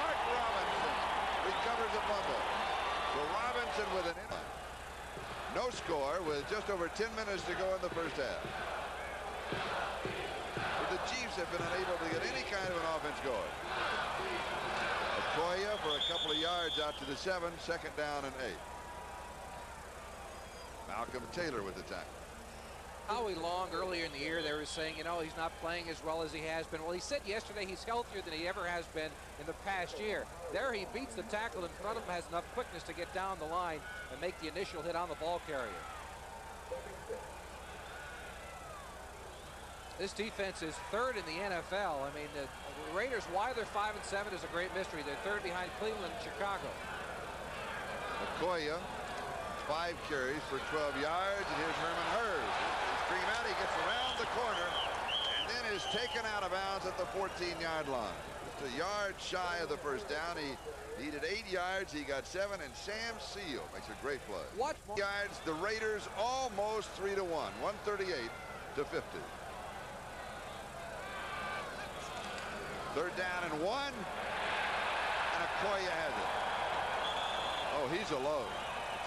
Mark Robinson recovers a fumble. So Robinson with an inline. No score with just over 10 minutes to go in the first half. But the Chiefs have been unable to get any kind of an offense going. Okoye for a couple of yards out to the 7, second down and 8. Malcolm Taylor with the tackle. Howie Long earlier in the year, they were saying, you know, he's not playing as well as he has been. Well, he said yesterday he's healthier than he ever has been in the past year. There he beats the tackle in front of him, has enough quickness to get down the line and make the initial hit on the ball carrier. This defense is third in the NFL. I mean, the Raiders, why they're 5 and 7 is a great mystery. They're third behind Cleveland and Chicago. Okoye, 5 carries for 12 yards, and here's Herman Hurst. Scream out, he gets around the corner, and then is taken out of bounds at the 14-yard line. Just a yard shy of the first down. He needed 8 yards. He got 7, and Sam Seal makes a great play. What yards? The Raiders almost 3-1, 138 to 50. Third down and 1, and Okoye has it. Oh, he's a load.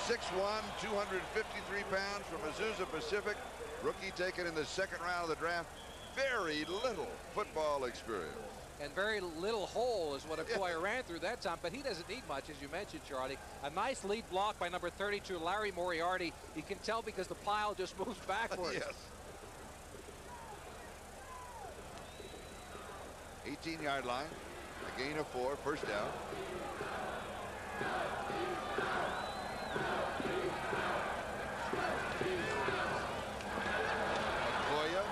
6'1", 253 pounds from Azusa Pacific. Rookie taken in the second round of the draft. Very little football experience. And very little hole is what Okoye ran through that time, but he doesn't need much, as you mentioned, Charlie. A nice lead block by number 32, Larry Moriarty. You can tell because the pile just moves backwards. Yes. 18-yard line. A gain of 4, first down. Okoye.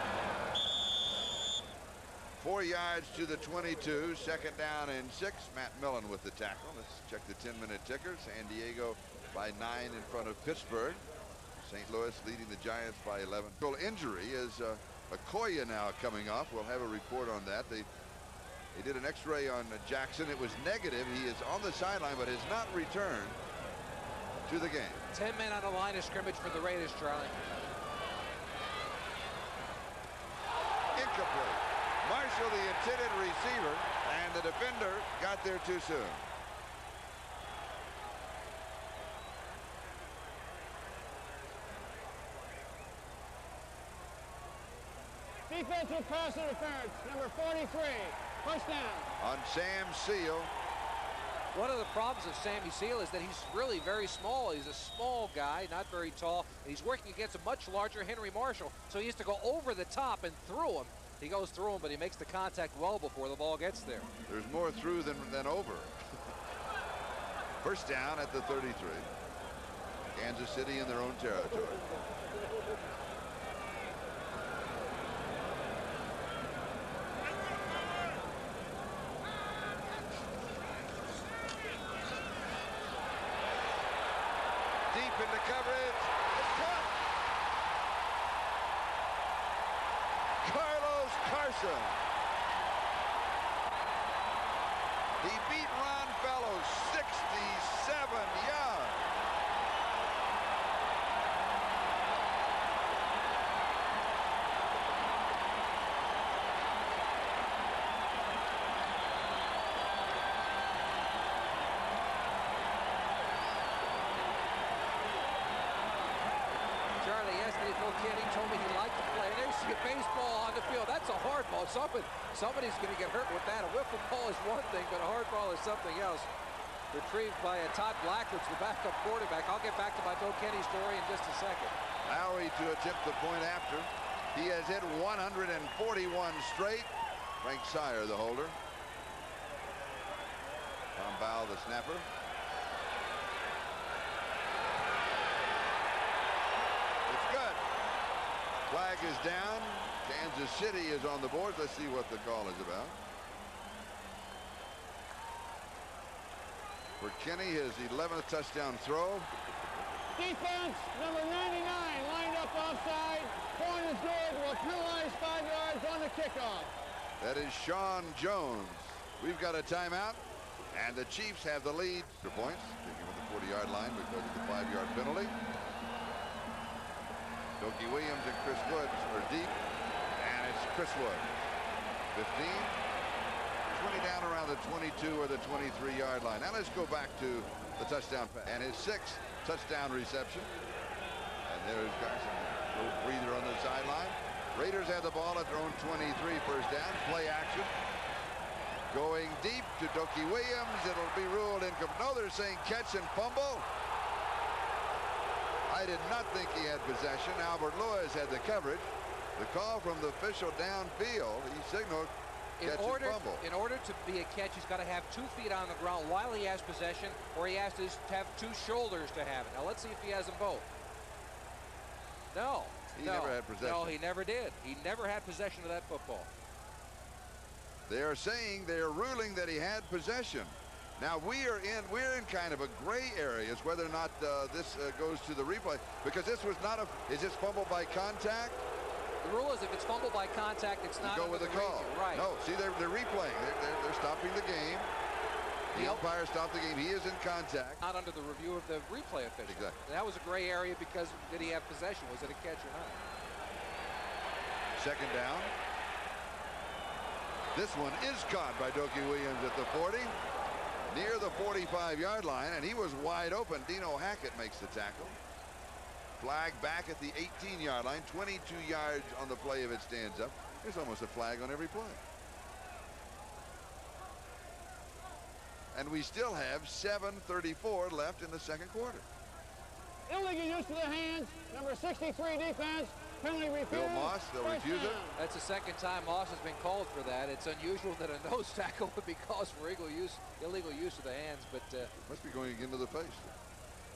4 yards to the 22. Second down and 6. Matt Millen with the tackle. Let's check the 10-minute ticker. San Diego by 9 in front of Pittsburgh. St. Louis leading the Giants by 11. Injury is Okoye now coming off. We'll have a report on that. They did an X-ray on Jackson. It was negative. He is on the sideline, but has not returned to the game. 10 men on the line of scrimmage for the Raiders, Charlie. Incomplete. Marshall, the intended receiver, and the defender got there too soon. Defensive pass interference, number 43, first down. On Sam Seal. One of the problems of Sammy Seal is that he's really very small. He's a small guy, not very tall. And he's working against a much larger Henry Marshall. So he has to go over the top and through him. He goes through him, but he makes the contact well before the ball gets there. There's more through than over. First down at the 33. Kansas City in their own territory. Deep into coverage. It's caught. Carlos Carson. He beat Ron Fellows 67 yards. Charlie, yesterday Phil Kenny told me he liked to play. And there's a baseball on the field. That's a hard ball. Somebody's going to get hurt with that. A wiffle ball is one thing, but a hard ball is something else. Retrieved by Todd Blackledge, the backup quarterback. I'll get back to my Bill Kenny story in just a second. Lowry to attempt the point after. He has hit 141 straight. Frank Sire, the holder. Tom Bowell, the snapper. It's good. Flag is down. Kansas City is on the board. Let's see what the call is about. For Kenny, his 11th touchdown throw. Defense, number 99, lined up offside. Point is good. Will penalize 5 yards on the kickoff. That is Sean Jones. We've got a timeout, and the Chiefs have the lead. 2 points, taking with the 40-yard line because of the 5-yard penalty. Dokie Williams and Chris Woods are deep, and it's Chris Woods. 15, 20 down around the 22 or the 23-yard line. Now let's go back to the touchdown pass and his 6th touchdown reception. And there's Carson, no breather on the sideline. Raiders have the ball at their own 23, first down, play action. Going deep to Dokie Williams. It'll be ruled incomplete. No, they're saying catch and fumble. I did not think he had possession. Albert Lewis had the coverage. The call from the official downfield, he signaled catch and fumble. In order to be a catch, he's got to have 2 feet on the ground while he has possession, or he has to have 2 shoulders to have it. Now let's see if he has them both. No. He never had possession. No, he never did. He never had possession of that football. They are saying, they are ruling that he had possession. Now we're in kind of a gray area as whether or not this goes to the replay, because this was not is this fumble by contact? The rule is if it's fumbled by contact, it's not. You go with the call. Right. No, see, they're replaying. They're stopping the game. The umpire stopped the game. He is in contact. Not under the review of the replay official. Exactly. That was a gray area because did he have possession? Was it a catch or not? Second down. This one is caught by Dokie Williams at the 40, near the 45-yard line, and he was wide open. Dino Hackett makes the tackle. Flag back at the 18-yard line, 22 yards on the play if it stands up. There's almost a flag on every play. And we still have 7:34 left in the second quarter. Illegal use of the hands, number 63 defense, Penalty refused. Bill Moss, they'll First refuse it. down. That's the second time Moss has been called for that. It's unusual that a nose tackle would be caused for illegal use of the hands, but Must be going into the face.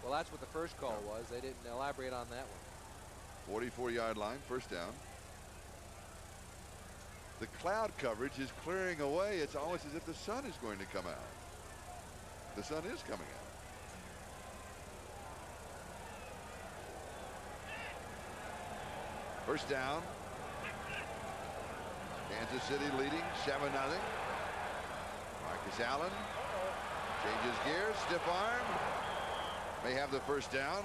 well, that's what the first call was. They didn't elaborate on that one. 44-yard line, first down. The cloud coverage is clearing away. It's almost as if the sun is going to come out. The sun is coming out. First down. Kansas City leading 7-0. Marcus Allen changes gears, stiff arm. May have the first down.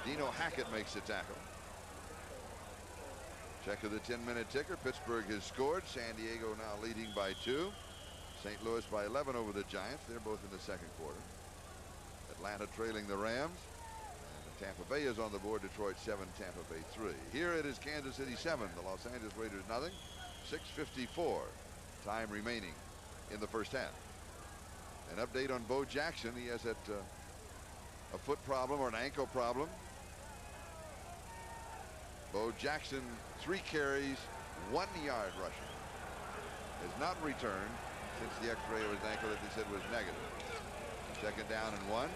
Dino Hackett makes the tackle. Check of the 10-minute ticker. Pittsburgh has scored. San Diego now leading by 2. St. Louis by 11 over the Giants. They're both in the second quarter. Atlanta trailing the Rams. And Tampa Bay is on the board. Detroit 7, Tampa Bay 3. Here it is Kansas City 7. The Los Angeles Raiders nothing. 6:54 time remaining in the first half. An update on Bo Jackson. He has a foot problem or an ankle problem. Bo Jackson, 3 carries, 1 yard rushing. Has not returned since the x-ray of his ankle that they said was negative. Second down and 1.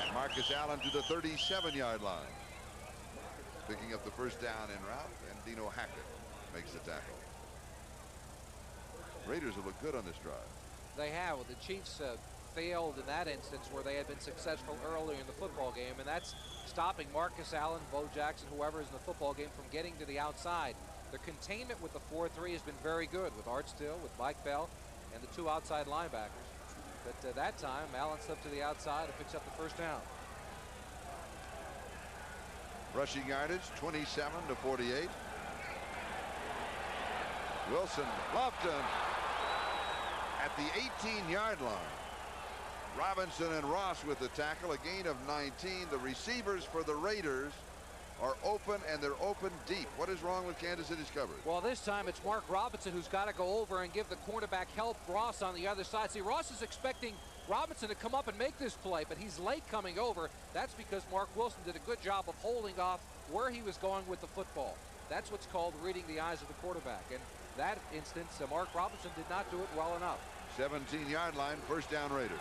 And Marcus Allen to the 37-yard line. Picking up the first down en route, and Dino Hackett makes the tackle. Raiders have looked good on this drive. They have. Well, the Chiefs failed in that instance where they had been successful earlier in the football game, and that's stopping Marcus Allen, Bo Jackson, whoever is in the football game from getting to the outside. The containment with the 4-3 has been very good with Art Still, with Mike Bell, and the 2 outside linebackers. But that time, Allen slipped to the outside and picks up the first down. Rushing yardage 27 to 48. Wilson, Lofton at the 18-yard line. Robinson and Ross with the tackle, a gain of 19. The receivers for the Raiders are open, and they're open deep. What is wrong with Kansas City's coverage? Well, this time it's Mark Robinson who's got to go over and give the cornerback help Ross on the other side. See, Ross is expecting Robinson to come up and make this play, but he's late coming over. That's because Mark Wilson did a good job of holding off where he was going with the football. That's what's called reading the eyes of the quarterback. And that instance, Mark Robinson did not do it well enough. 17-yard line, first down Raiders.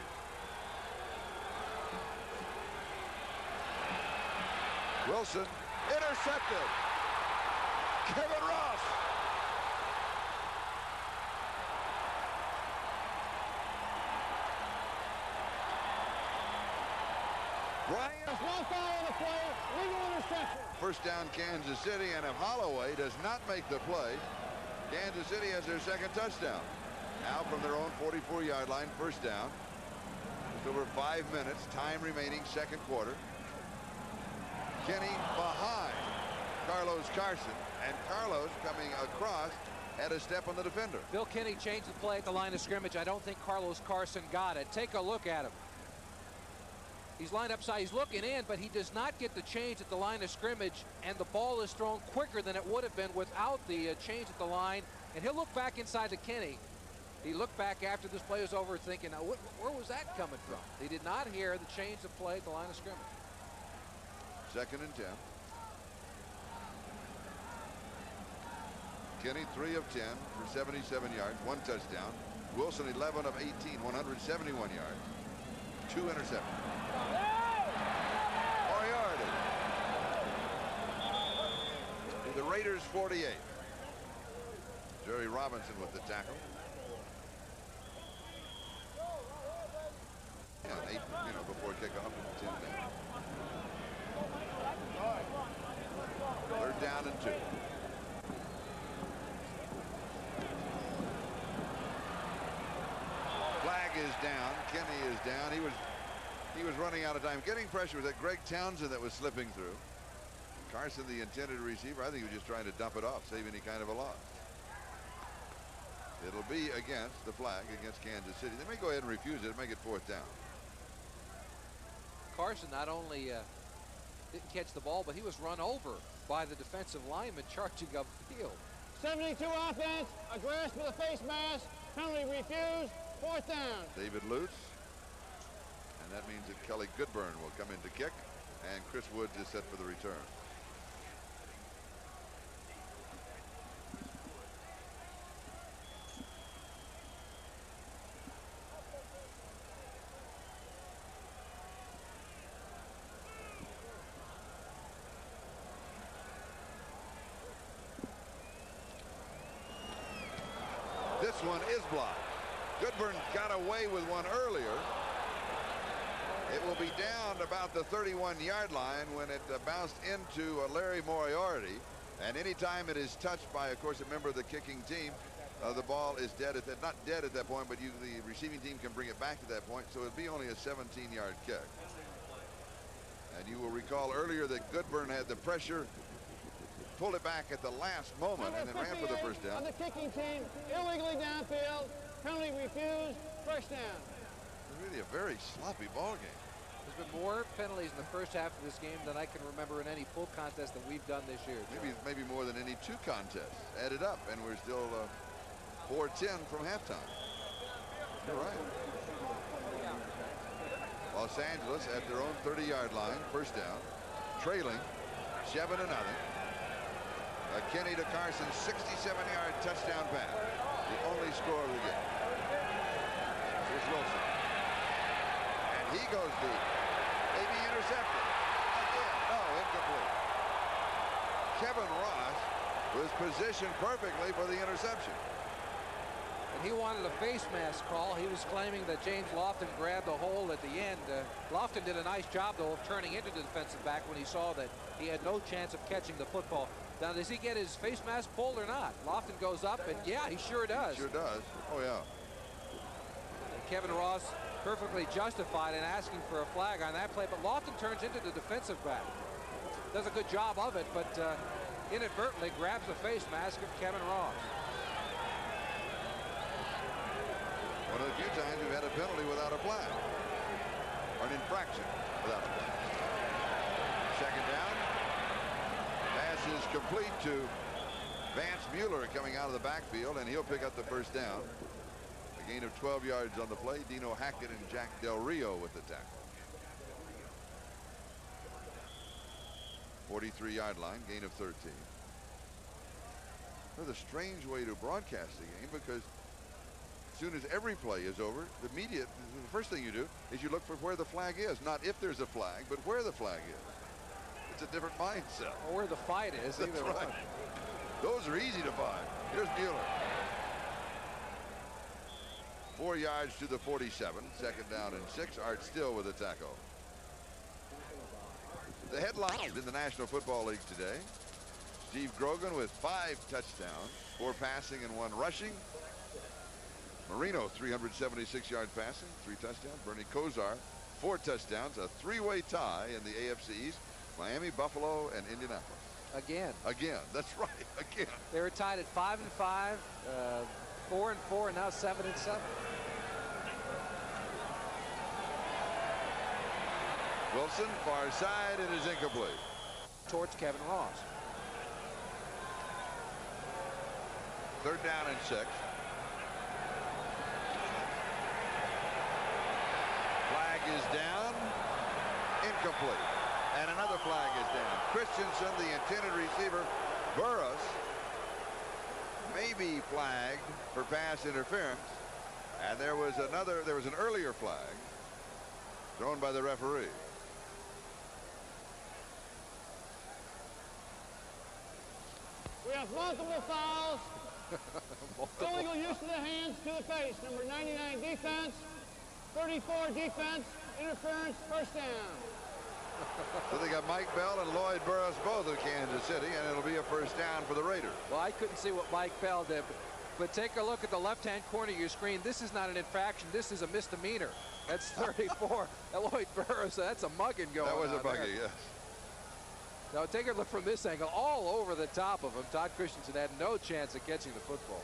Wilson intercepted. Kevin Ross. Bryant. There's 1 foul on the play. Legal interception. First down Kansas City, and if Holloway does not make the play, Kansas City has their second touchdown. Now from their own 44-yard line, first down. Just over 5 minutes, time remaining, second quarter. Kenny behind Carlos Carson, and Carlos coming across had a step on the defender. Bill Kinney changed the play at the line of scrimmage. I don't think Carlos Carson got it. Take a look at him. He's lined up side. He's looking in, but he does not get the change at the line of scrimmage, and the ball is thrown quicker than it would have been without the change at the line. And he'll look back inside to Kenny. He looked back after this play was over thinking, now, where was that coming from? He did not hear the change of play at the line of scrimmage. Second and 10. Kenny 3 of 10 for 77 yards, 1 touchdown. Wilson 11 of 18, 171 yards, 2 interceptions. Moriarty to the Raiders 48. Jerry Robinson with the tackle. Yeah, 8 before kickoff. 2 down. Third down and 2. Flag is down. Kenny is down. He was running out of time. Getting pressure was that Greg Townsend that was slipping through. Carson, the intended receiver, I think he was just trying to dump it off, save any kind of a loss. It'll be against the flag against Kansas City. They may go ahead and refuse it, make it 4th down. Carson not only didn't catch the ball, but he was run over by the defensive lineman charging upfield. 72 offense, a grasp of the face mask, penalty refused, 4th down. David Lutz, and that means that Kelly Goodburn will come in to kick, and Chris Woods is set for the return. one is blocked. Goodburn got away with one earlier. It will be down about the 31-yard line when it bounced into Larry Moriarty. And anytime it is touched by, of course, a member of the kicking team, the ball is dead at that, not dead at that point, but the receiving team can bring it back to that point. So it'd be only a 17-yard kick. And you will recall earlier that Goodburn had the pressure, pulled it back at the last moment, and then ran for the first down. On the kicking team, illegally downfield, penalty refused, first down. Really a very sloppy ball game. There's been more penalties in the first half of this game than I can remember in any full contest that we've done this year. Maybe more than any two contests added up, and we're still 4-10 from halftime. You're right. Los Angeles at their own 30-yard line, first down, trailing 7-0. Kenny to Carson, 67-yard touchdown pass, the only score of the game. Here's Wilson, and he goes deep. Maybe intercepted. Again, no, incomplete. Kevin Ross was positioned perfectly for the interception. And he wanted a face mask call. He was claiming that James Lofton grabbed a hold at the end. Lofton did a nice job, though, of turning into the defensive back when he saw that he had no chance of catching the football. Now, does he get his face mask pulled or not? Lofton goes up, and yeah, he sure does. He sure does. Oh, yeah. And Kevin Ross perfectly justified in asking for a flag on that play, but Lofton turns into the defensive back. Does a good job of it, but inadvertently grabs the face mask of Kevin Ross. One of the few times we've had a penalty without a flag, or an infraction without a flag. Second down. Pass is complete to Vance Mueller coming out of the backfield, and he'll pick up the first down. A gain of 12 yards on the play. Dino Hackett and Jack Del Rio with the tackle. 43-yard line, gain of 13. It's a strange way to broadcast the game, because as soon as every play is over, the media, the first thing you do is you look for where the flag is. Not if there's a flag, but where the flag is. It's a different mindset. Or where the fight is. That's either right. one. Those are easy to find. Here's Mueller. 4 yards to the 47. Second down and 6. Art Still with a tackle. The headlines in the National Football League today. Steve Grogan with 5 touchdowns, 4 passing and 1 rushing. Marino, 376 yards passing, 3 touchdowns. Bernie Kosar, 4 touchdowns, a 3-way tie in the AFC East. Miami, Buffalo, and Indianapolis. Again, that's right, again. They were tied at 5-5, 4-4, and now 7-7. Wilson, far side, it is incomplete. Towards Kevin Ross. Third down and 6. Flag is down. Incomplete. And another flag is down. Christensen, the intended receiver. Burris may be flagged for pass interference. And there was an earlier flag thrown by the referee. We have multiple fouls. Illegal use of the hands to the face. Number 99 defense, 34 defense, interference, first down. So they got Mike Bell and Lloyd Burris both of Kansas City, and it'll be a first down for the Raiders. Well, I couldn't see what Mike Bell did, but take a look at the left-hand corner of your screen. This is not an infraction. This is a misdemeanor. That's 34. Lloyd Burris, that's a mugging going on. That was a mugging, yes. Now take a look from this angle. All over the top of him. Todd Christensen had no chance of catching the football.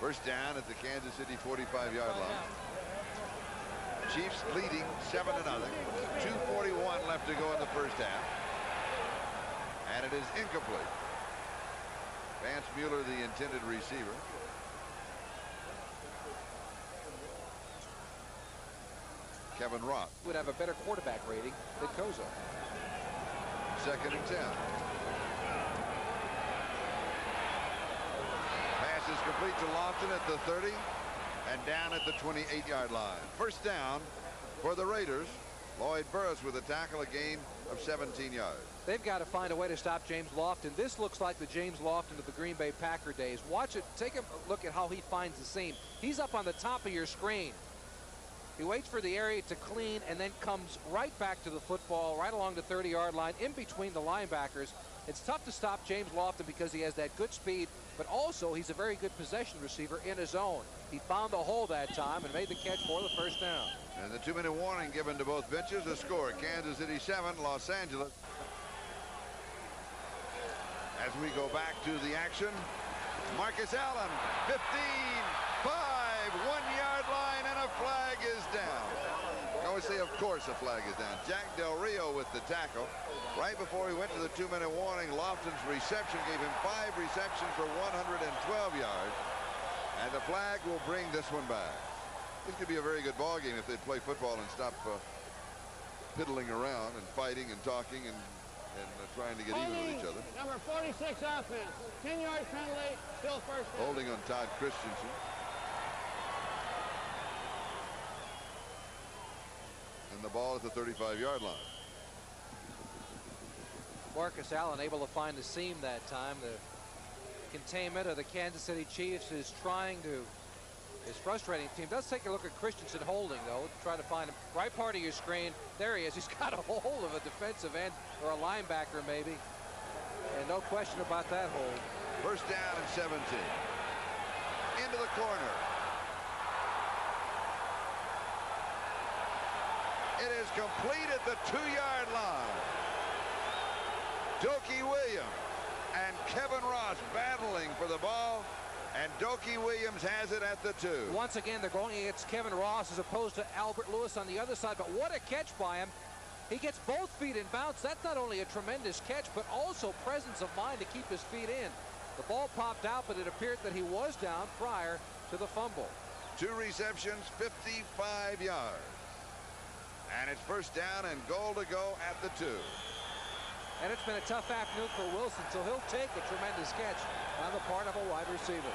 First down at the Kansas City 45-yard line. Chiefs leading 7-0. 2:41 left to go in the first half. And it is incomplete. Vance Mueller, the intended receiver. Kevin Roth would have a better quarterback rating than Koza. Second and 10. Pass is complete to Lofton at the 30 and down at the 28-yard line. First down for the Raiders. Lloyd Burris with a tackle, a gain of 17 yards. They've got to find a way to stop James Lofton. This looks like the James Lofton of the Green Bay Packer days. Watch it. Take a look at how he finds the seam. He's up on the top of your screen. He waits for the area to clean and then comes right back to the football, right along the 30-yard line, in between the linebackers. It's tough to stop James Lofton because he has that good speed, but also he's a very good possession receiver in his own. He found the hole that time and made the catch for the first down. And the 2-minute warning given to both benches. The score, Kansas City 7, Los Angeles. As we go back to the action, Marcus Allen, 15, 5, 1-yard line, and a flag is down. I always say, of course, a flag is down. Jack Del Rio with the tackle. Right before he went to the 2-minute warning, Lofton's reception gave him 5 receptions for 112 yards. And the flag will bring this one back. This could be a very good ball game if they play football and stop piddling around and fighting and talking and trying to get even with each other. Number 46 offense. 10-yard penalty, still first down. Holding on Todd Christensen. And the ball at the 35-yard line. Marcus Allen able to find the seam that time. The containment of the Kansas City Chiefs is frustrating team. Let's take a look at Christensen holding, though. Try to find him. Right part of your screen. There he is. He's got a hold of a defensive end or a linebacker, maybe. And no question about that hold. First down and 17. Into the corner. It is complete at the 2-yard line. Dokie Williams and Kevin Ross battling for the ball, and Dokie Williams has it at the 2. Once again, they're going against Kevin Ross as opposed to Albert Lewis on the other side, but what a catch by him. He gets both feet in bounds. That's not only a tremendous catch, but also presence of mind to keep his feet in. The ball popped out, but it appeared that he was down prior to the fumble. 2 receptions, 55 yards. And it's first down and goal to go at the 2. And it's been a tough afternoon for Wilson, so he'll take a tremendous catch on the part of a wide receiver.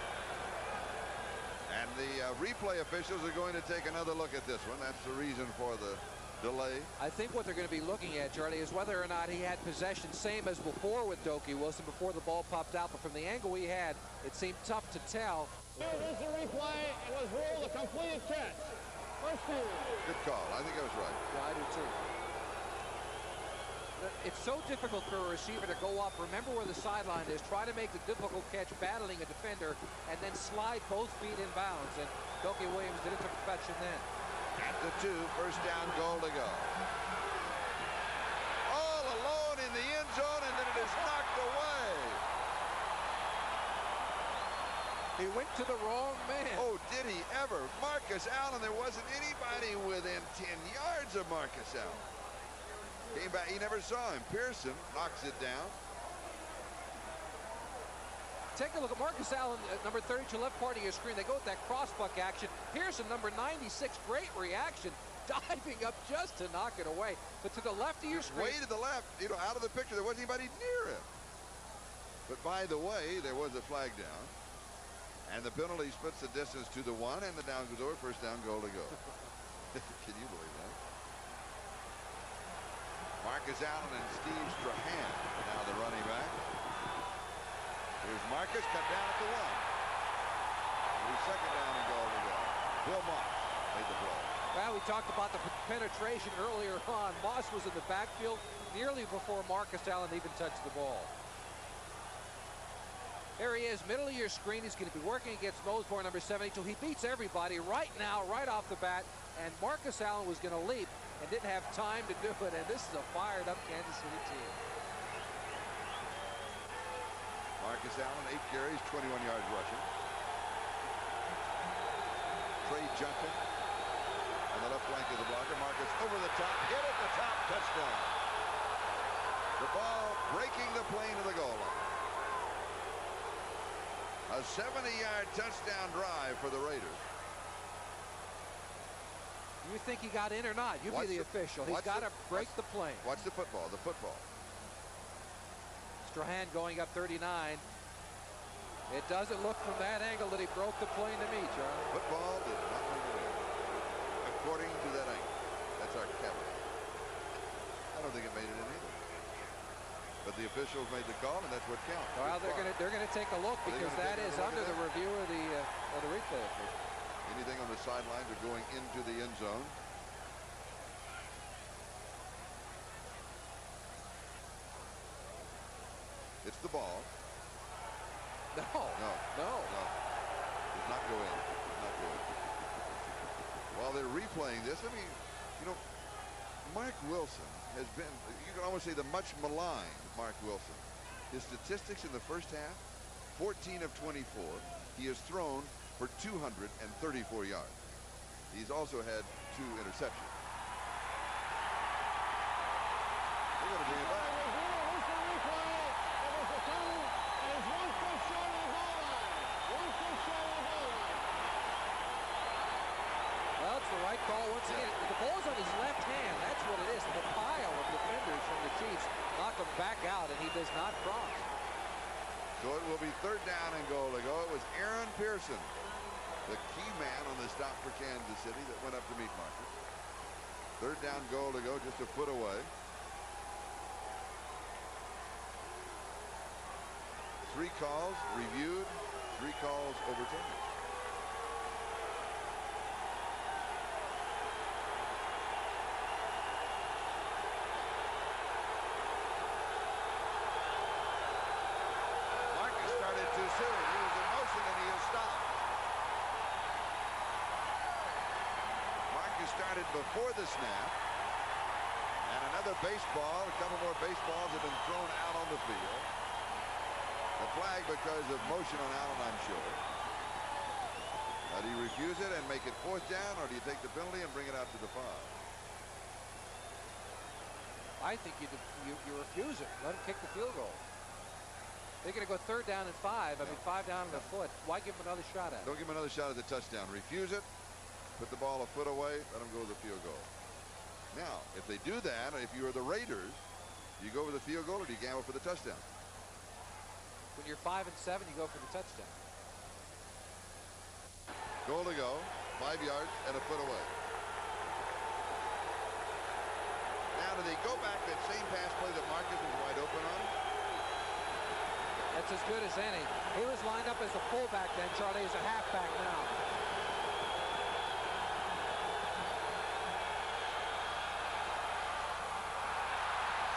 And the replay officials are going to take another look at this one. That's the reason for the delay. I think what they're going to be looking at, Charlie, is whether or not he had possession, same as before with Dokie Wilson, before the ball popped out. But from the angle he had, it seemed tough to tell. Here is the replay. It was ruled a completed catch. First down. Good call. I think I was right. Yeah, I do too. It's so difficult for a receiver to go up. Remember where the sideline is. Try to make the difficult catch battling a defender and then slide both feet in bounds. And Dokie Williams did it to perfection then. At the 2, first down, goal to go. All alone in the end zone, and then it is knocked away. He went to the wrong man. Oh, did he ever? Marcus Allen, there wasn't anybody within 10 yards of Marcus Allen. Came back, he never saw him. Pearson knocks it down. Take a look at Marcus Allen, number 32, left part of your screen. They go with that crossbuck action. Pearson, number 96, great reaction, diving up just to knock it away. But to the left of your screen. Way to the left, out of the picture, there wasn't anybody near him. But by the way, there was a flag down. And the penalty splits the distance to the 1, and the down goes over. First down, goal to go. Can you believe that? Marcus Allen and Steve Strahan now the running back. Here's Marcus, cut down at the 1. He's second down and goal to go. Bill Moss made the play. Well, we talked about the penetration earlier on. Moss was in the backfield nearly before Marcus Allen even touched the ball. There he is, middle of your screen. He's going to be working against Mosborn, number 72. He beats everybody right now, right off the bat. And Marcus Allen was going to leap and didn't have time to do it. And this is a fired-up Kansas City team. Marcus Allen, 8 carries, 21 yards rushing. Trey jumping on the left flank of the blocker. Marcus over the top, hit at the top, touchdown. The ball breaking the plane of the goal line. A 70-yard touchdown drive for the Raiders. You think he got in or not? You be the official. He's got to break the plane. Watch the football. The football. Strahan going up 39. It doesn't look from that angle that he broke the plane to me, Charlie. Football did not move it in, according to that angle. That's our camera. I don't don't think it made it in either. But the officials made the call, and that's what counts. Well, they're gonna take a look because that is under the review of the replay official. Anything on the sidelines or going into the end zone. It's the ball. No. No. Does not go in. Does not go in. While they're replaying this, I mean, you know, Mark Wilson has been, you can almost say, the much maligned Mark Wilson. His statistics in the first half, 14 of 24. He has thrown for 234 yards. He's also had 2 interceptions. They're going to bring it back. Well, it's the right call once again. The ball's on his left hand. That's what it is. The pile of defenders from the Chiefs knock him back out, and he does not cross. So it will be 3rd down and goal to go. It was Aaron Pearson, the key man on the stop for Kansas City, that went up to meet Marcus. 3rd down, goal to go, just a foot away. 3 calls reviewed, 3 calls overturned. Marcus started too soon. He was in motion and he is stopped. Marcus started before the snap. And another baseball, a couple more baseballs have been thrown out on the field. A flag because of motion on Allen, I'm sure. Do you refuse it and make it 4th down, or do you take the penalty and bring it out to the 5? I think you refuse it. Let him kick the field goal. They're going to go 3rd down and 5. I mean, 5 down and a foot. Why give him another shot at it? Don't give him another shot at the touchdown. Refuse it. Put the ball a foot away. Let him go with the field goal. Now, if they do that, if you are the Raiders, do you go with the field goal or do you gamble for the touchdown? When you're 5 and 7, you go for the touchdown. Goal to go, 5 yards and a foot away. Now, do they go back that same pass play that Marcus was wide open on? That's as good as any. He was lined up as a fullback then, Charlie. He's a halfback now.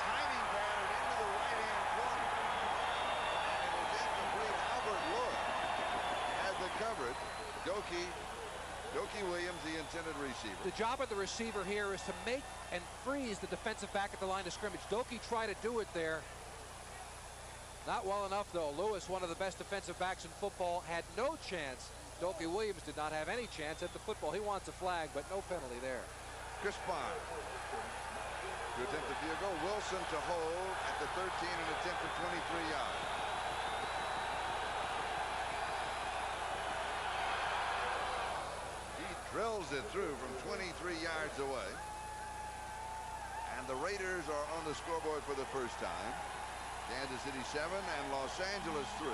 Timing pattern into the right-hand corner. And it was incomplete. Albert Lewis has the coverage. Doki Williams, the intended receiver. The job of the receiver here is to make and freeze the defensive back at the line of scrimmage. Doki tried to do it there. Not well enough, though. Lewis, one of the best defensive backs in football, had no chance. Doki Williams did not have any chance at the football. He wants a flag, but no penalty there. Chris Barnes to attempt the field goal. Wilson to hold at the 13 and attempt at 23 yards. He drills it through from 23 yards away. And the Raiders are on the scoreboard for the first time. Kansas City 7 and Los Angeles 3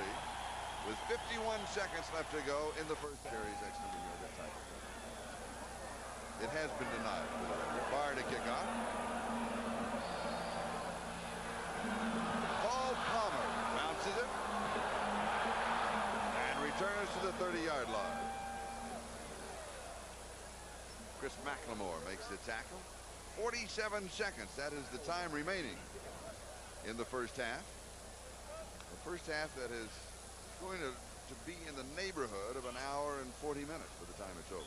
with 51 seconds left to go in the first series. X number of yards, that type of thing. It has been denied. Bar to kick off. Paul Palmer bounces it and returns to the 30-yard line. Chris McLemore makes the tackle. 47 seconds. That is the time remaining in the first half. The first half that is going to be in the neighborhood of an hour and 40 minutes by the time it's over.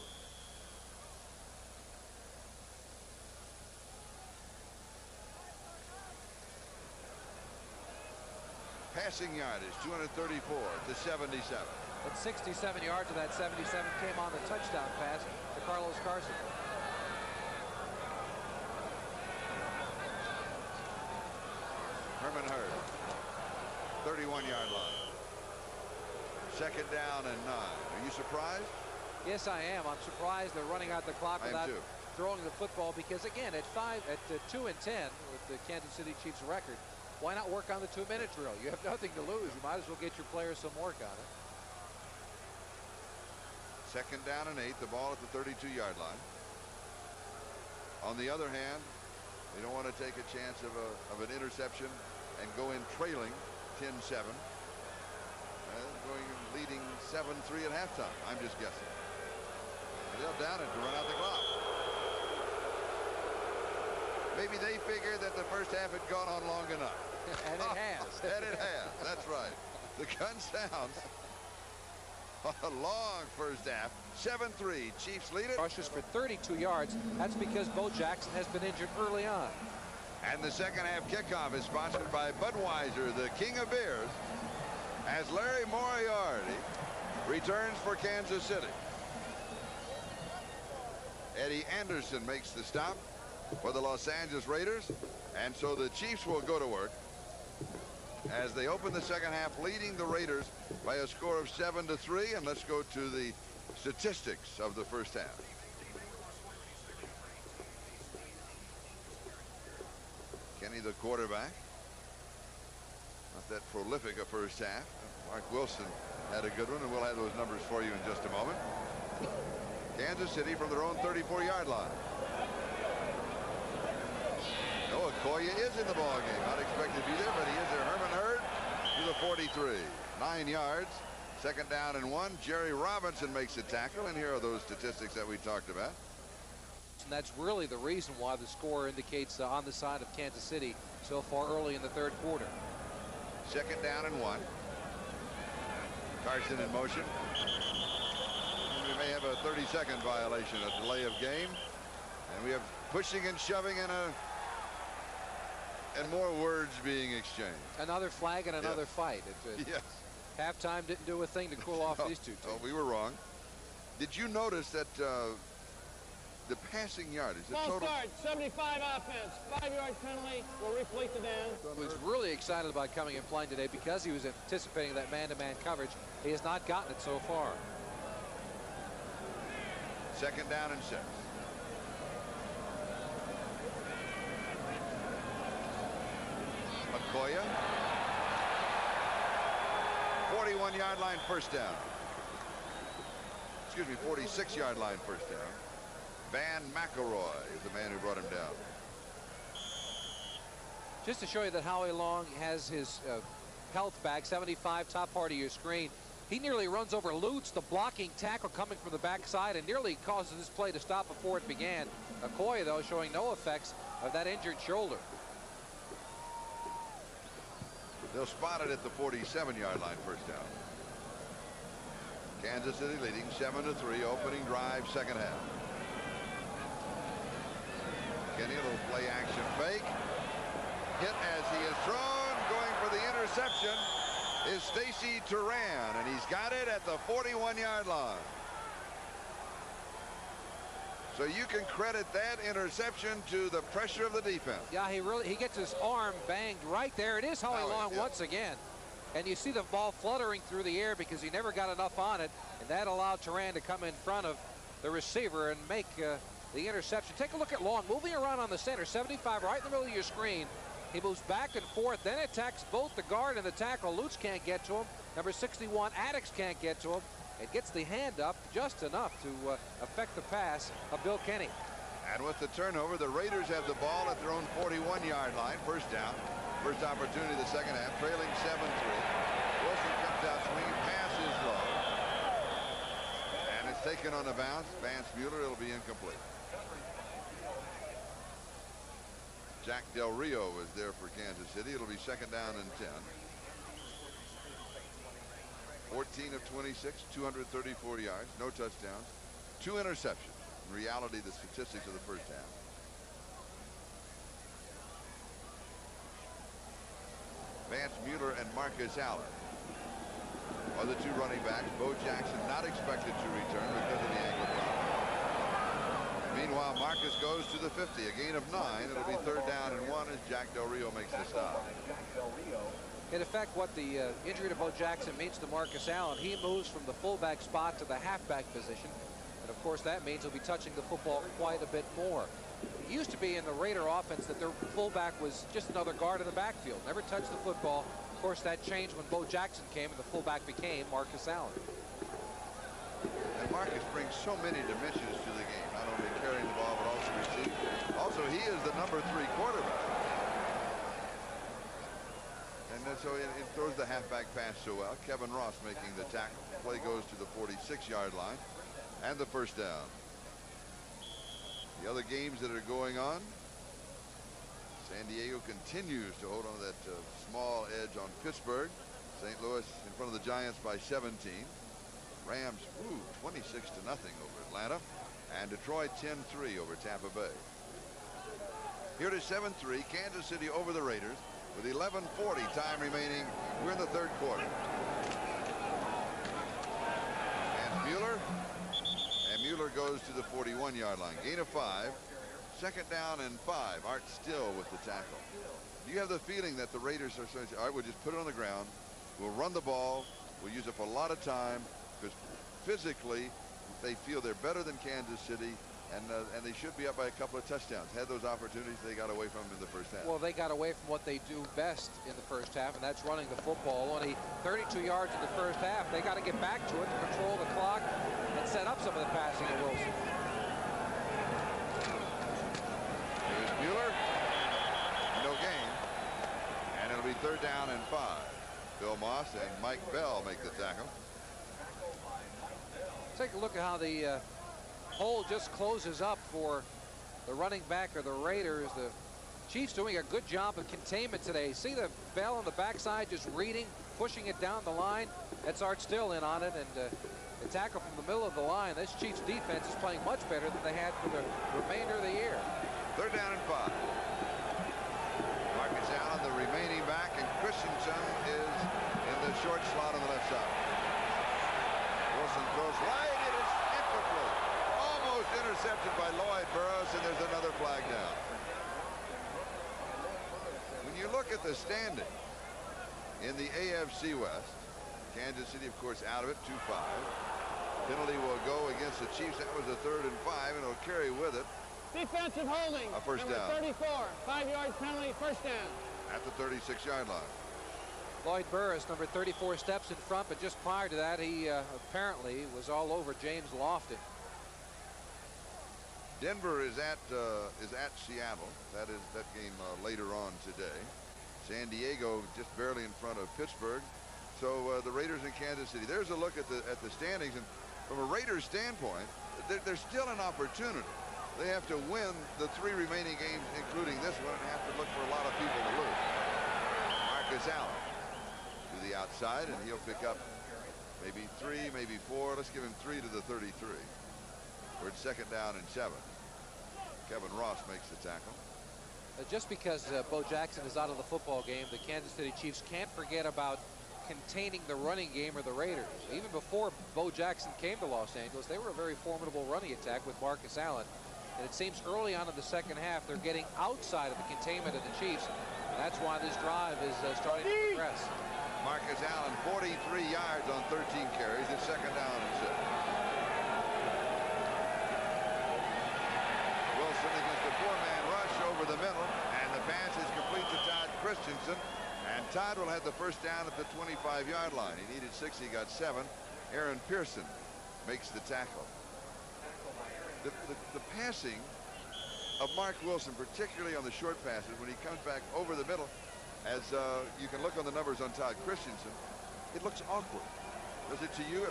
Passing yardage 234 to 77. But 67 yards of that 77 came on the touchdown pass to Carlos Carson. Herman Hurd, 31-yard line. 2nd down and 9. Are you surprised? Yes, I am. I'm surprised they're running out the clock without throwing the football because, again, at 2 and 10 with the Kansas City Chiefs record, why not work on the 2-minute drill? You have nothing to lose. You might as well get your players some work on it. 2nd down and 8. The ball at the 32-yard line. On the other hand, They don't want to take a chance of an interception and go in trailing 10-7. Going leading 7-3 at halftime. I'm just guessing. And they'll down it to run out the clock. Maybe they figured that the first half had gone on long enough. And it has. And it has. That's right. The gun sounds. A long first half. 7-3. Chiefs lead it. Rushes for 32 yards. That's because Bo Jackson has been injured early on. And the second half kickoff is sponsored by Budweiser, the king of beers, as Larry Moriarty returns for Kansas City. Eddie Anderson makes the stop for the Los Angeles Raiders, and so the Chiefs will go to work as they open the second half, leading the Raiders by a score of 7-3. And let's go to the statistics of the first half. Kenny, the quarterback, not that prolific a first half. Mark Wilson had a good one, and we'll have those numbers for you in just a moment. Kansas City from their own 34-yard line. Oh, Okoye is in the ball game. Not expected to be there, but he is there. Herman Hurd to the 43. 9 yards. Second down and 1. Jerry Robinson makes a tackle, and here are those statistics that we talked about. And that's really the reason why the score indicates on the side of Kansas City so far early in the third quarter. Second down and 1. Carson in motion. We may have a 30-second violation, a delay of game. And we have pushing and shoving and more words being exchanged. Another flag and another fight. Yes. Halftime didn't do a thing to cool off these two teams. Oh, we were wrong. Did you notice that the passing yardage, the total start, 75 offense, 5-yard penalty, will replete the down. He was really excited about coming and playing today because he was anticipating that man-to-man coverage. He has not gotten it so far. Second down and 6. Okoye. 41-yard line first down. Excuse me, 46-yard line first down. Van McElroy is the man who brought him down. Just to show you that Howie Long has his health back, 75, top part of your screen. He nearly runs over Lutz, the blocking tackle coming from the backside, and nearly causes this play to stop before it began. Okoye, though, showing no effects of that injured shoulder. They'll spot it at the 47-yard line first down. Kansas City leading 7-3, opening drive, second half. Kenny, a little play action fake. Hit as he is thrown. Going for the interception is Stacy Turan, and he's got it at the 41-yard line. So you can credit that interception to the pressure of the defense. Yeah, he gets his arm banged right there. It is Howie Long once again. And you see the ball fluttering through the air because he never got enough on it, and that allowed Turan to come in front of the receiver and make the interception. Take a look at Long moving around on the center, 75 right in the middle of your screen. He moves back and forth, then attacks both the guard and the tackle. Lutz can't get to him. Number 61, Addix can't get to him. It gets the hand up just enough to affect the pass of Bill Kenny. And with the turnover, the Raiders have the ball at their own 41-yard line. First down. First opportunity of the second half, trailing 7-3. Wilson comes out swinging, pass is low. And it's taken on the bounce. Vance Mueller, it'll be incomplete. Jack Del Rio was there for Kansas City. It'll be second down and 10. 14 of 26, 234 yards, no touchdowns, 2 interceptions. In reality, the statistics of the first half. Vance Mueller and Marcus Allen are the 2 running backs. Bo Jackson not expected to return because of the ankle problem. Meanwhile, Marcus goes to the 50, a gain of 9. It'll be third down and 1 as Jack Del Rio makes the stop. In effect, what the injury to Bo Jackson means to Marcus Allen, he moves from the fullback spot to the halfback position. And of course, that means he'll be touching the football quite a bit more. It used to be in the Raider offense that their fullback was just another guard in the backfield, never touched the football. Of course, that changed when Bo Jackson came and the fullback became Marcus Allen. And Marcus brings so many dimensions to the game, not only carrying the ball, but also receiving. Also Also, he is the #3 quarterback. And so it throws the halfback pass so well. Kevin Ross making the tackle. Play goes to the 46-yard line and the first down. The other games that are going on, San Diego continues to hold on to that small edge on Pittsburgh. St. Louis in front of the Giants by 17. Rams 26-0 over Atlanta, and Detroit 10-3 over Tampa Bay. Here to 7-3, Kansas City over the Raiders with 11:40 time remaining. We're in the third quarter. And Mueller goes to the 41-yard line. Gain of 5. Second down and 5. Art Still with the tackle. Do you have the feeling that the Raiders are saying, all right, we'll just put it on the ground, we'll run the ball, we'll use up a lot of time, because physically they feel they're better than Kansas City, and they should be up by a couple of touchdowns. Had those opportunities, they got away from them in the first half. Well, they got away from what they do best in the first half, and that's running the football. Only 32 yards in the first half. They got to get back to it to control the clock and set up some of the passing of Wilson. Here's Mueller. No gain. And it'll be third down and 5. Bill Moss and Mike Bell make the tackle. Take a look at how the hole just closes up for the running back of the Raiders. The Chiefs doing a good job of containment today. See the Bell on the backside just reading, pushing it down the line. That's Art Still in on it, and the tackle from the middle of the line. This Chiefs defense is playing much better than they had for the remainder of the year. Third down and 5. Marcus Allen, the remaining back, and Christensen is in the short slot on the left side. Wilson throws right. It is incomplete. Almost intercepted by Lloyd Burroughs, and there's another flag down. When you look at the standing in the AFC West, Kansas City, of course, out of it, 2-5. Penalty will go against the Chiefs. That was a 3rd and 5, and it'll carry with it Defensive holding. a first number down. 34. 5-yard penalty, first down. At the 36-yard line. Lloyd Burroughs, number 34, steps in front, but just prior to that, he apparently was all over James Lofton. Denver is at Seattle. That game later on today. San Diego just barely in front of Pittsburgh. So the Raiders in Kansas City. There's a look at the standings, and from a Raiders standpoint, there's still an opportunity. They have to win the 3 remaining games, including this one, and have to look for a lot of people to lose. Marcus Allen to the outside, and he'll pick up maybe 3, maybe 4. Let's give him 3 to the 33. We're at second down and 7. Kevin Ross makes the tackle. Just because Bo Jackson is out of the football game, the Kansas City Chiefs can't forget about containing the running game of the Raiders. Even before Bo Jackson came to Los Angeles, they were a very formidable running attack with Marcus Allen. And it seems early on in the second half, they're getting outside of the containment of the Chiefs. And that's why this drive is starting to progress. Marcus Allen, 43 yards on 13 carries. It's second down and 6. Wilson against a 4-man rush over the middle, and the pass is complete to Todd Christensen. And Todd will have the first down at the 25-yard line. He needed 6, he got 7. Aaron Pearson makes the tackle. The passing of Mark Wilson, particularly on the short passes, when he comes back over the middle, as you can look on the numbers on Todd Christensen, it looks awkward. Does it to you?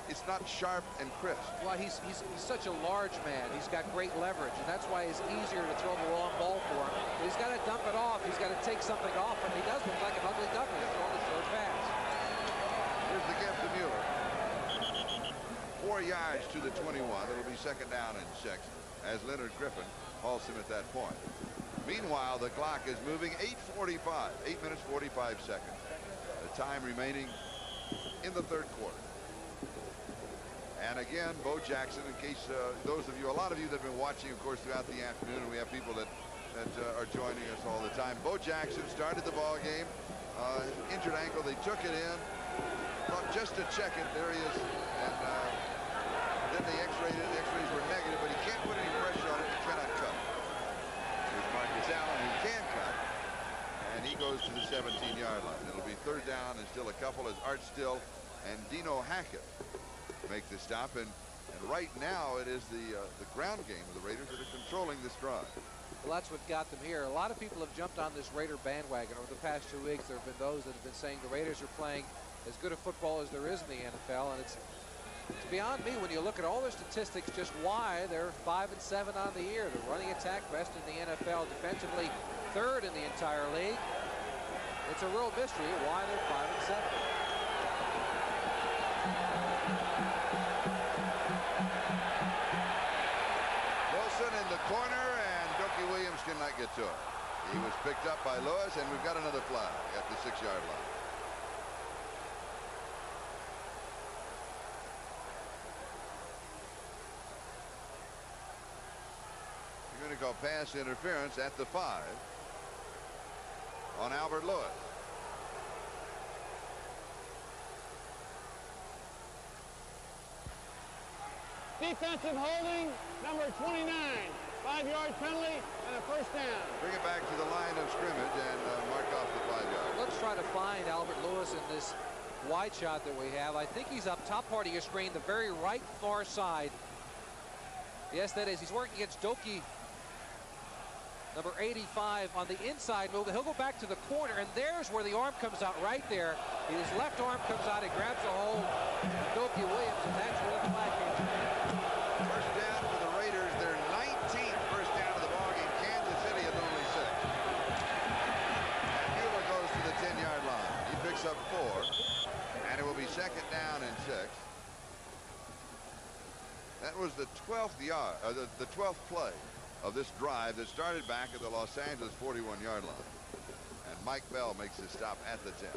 It's not sharp and crisp. Well, he's such a large man. He's got great leverage, and that's why it's easier to throw the long ball for him. He's got to dump it off. He's got to take something off, and he does look like an ugly duckling throwing a short pass. Here's the gift to Mueller. 4 yards to the 21. It'll be second down and 6 as Leonard Griffin hauls him at that point. Meanwhile, the clock is moving. 8:45, 8 minutes 45 seconds. The time remaining in the third quarter. And again, Bo Jackson, in case those of you, a lot of you that have been watching, of course, throughout the afternoon, and we have people that are joining us all the time. Bo Jackson started the ball game, injured ankle. They took it in, thought just to check it. There he is, and then they x-rayed it. The x-rays were negative, but he can't put any pressure on it. He cannot cut. Here's Marcus Allen, who can cut, and he goes to the 17-yard line. It'll be third down and still a couple as Art Still and Dino Hackett make the stop. And right now it is the ground game of the Raiders that are controlling this drive. Well, that's what got them here. A lot of people have jumped on this Raider bandwagon over the past 2 weeks. There have been those that have been saying the Raiders are playing as good a football as there is in the NFL, and it's beyond me when you look at all their statistics just why they're 5-7 on the year. The running attack best in the NFL, defensively third in the entire league. It's a real mystery why they're 5-7. Wilson in the corner, and Dookie Williams cannot get to it. He was picked up by Lewis, and we've got another flag at the 6-yard line. We're going to call pass interference at the 5 on Albert Lewis. Defensive holding, number 29. 5-yard penalty and a first down. Bring it back to the line of scrimmage and mark off the 5 yards. Let's try to find Albert Lewis in this wide shot that we have. I think he's up top part of your screen, the very right far side. Yes, that is. He's working against Dookie, number 85, on the inside move. He'll go back to the corner, and there's where the arm comes out right there. His left arm comes out. He grabs a hold of Dookie Williams, and that's where the flag came from. First down for the Raiders. Their 19th first down of the ballgame. Kansas City is only 6. And Mueller goes to the 10-yard line. He picks up 4, and it will be second down and 6. That was the 12th the 12th play of this drive that started back at the Los Angeles 41-yard line. And Mike Bell makes his stop at the 10.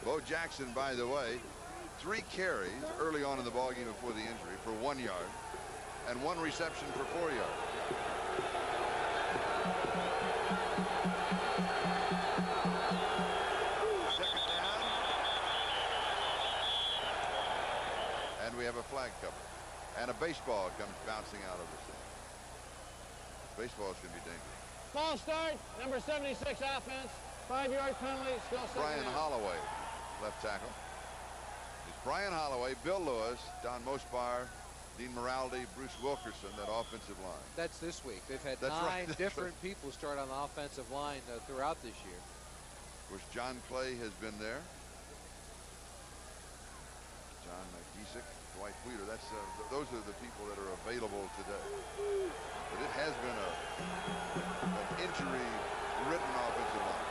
Bo Jackson, by the way, 3 carries early on in the ballgame before the injury for 1 yard and 1 reception for 4 yards. Second down. And we have a flag cover. And a baseball comes bouncing out of the stand. Baseball is going to be dangerous. False start, number 76 offense. 5-yard penalty, still second Brian down. Holloway, left tackle. It's Brian Holloway, Bill Lewis, Don Mospar, Dean Moraldi, Bruce Wilkerson, that offensive line. That's this week. They've had That's 9 right. different people start on the offensive line throughout this year. Of course, John Clay has been there. John Giesick, Dwight Wheeler. That's those are the people that are available today. But it has been an injury-ridden offensive line.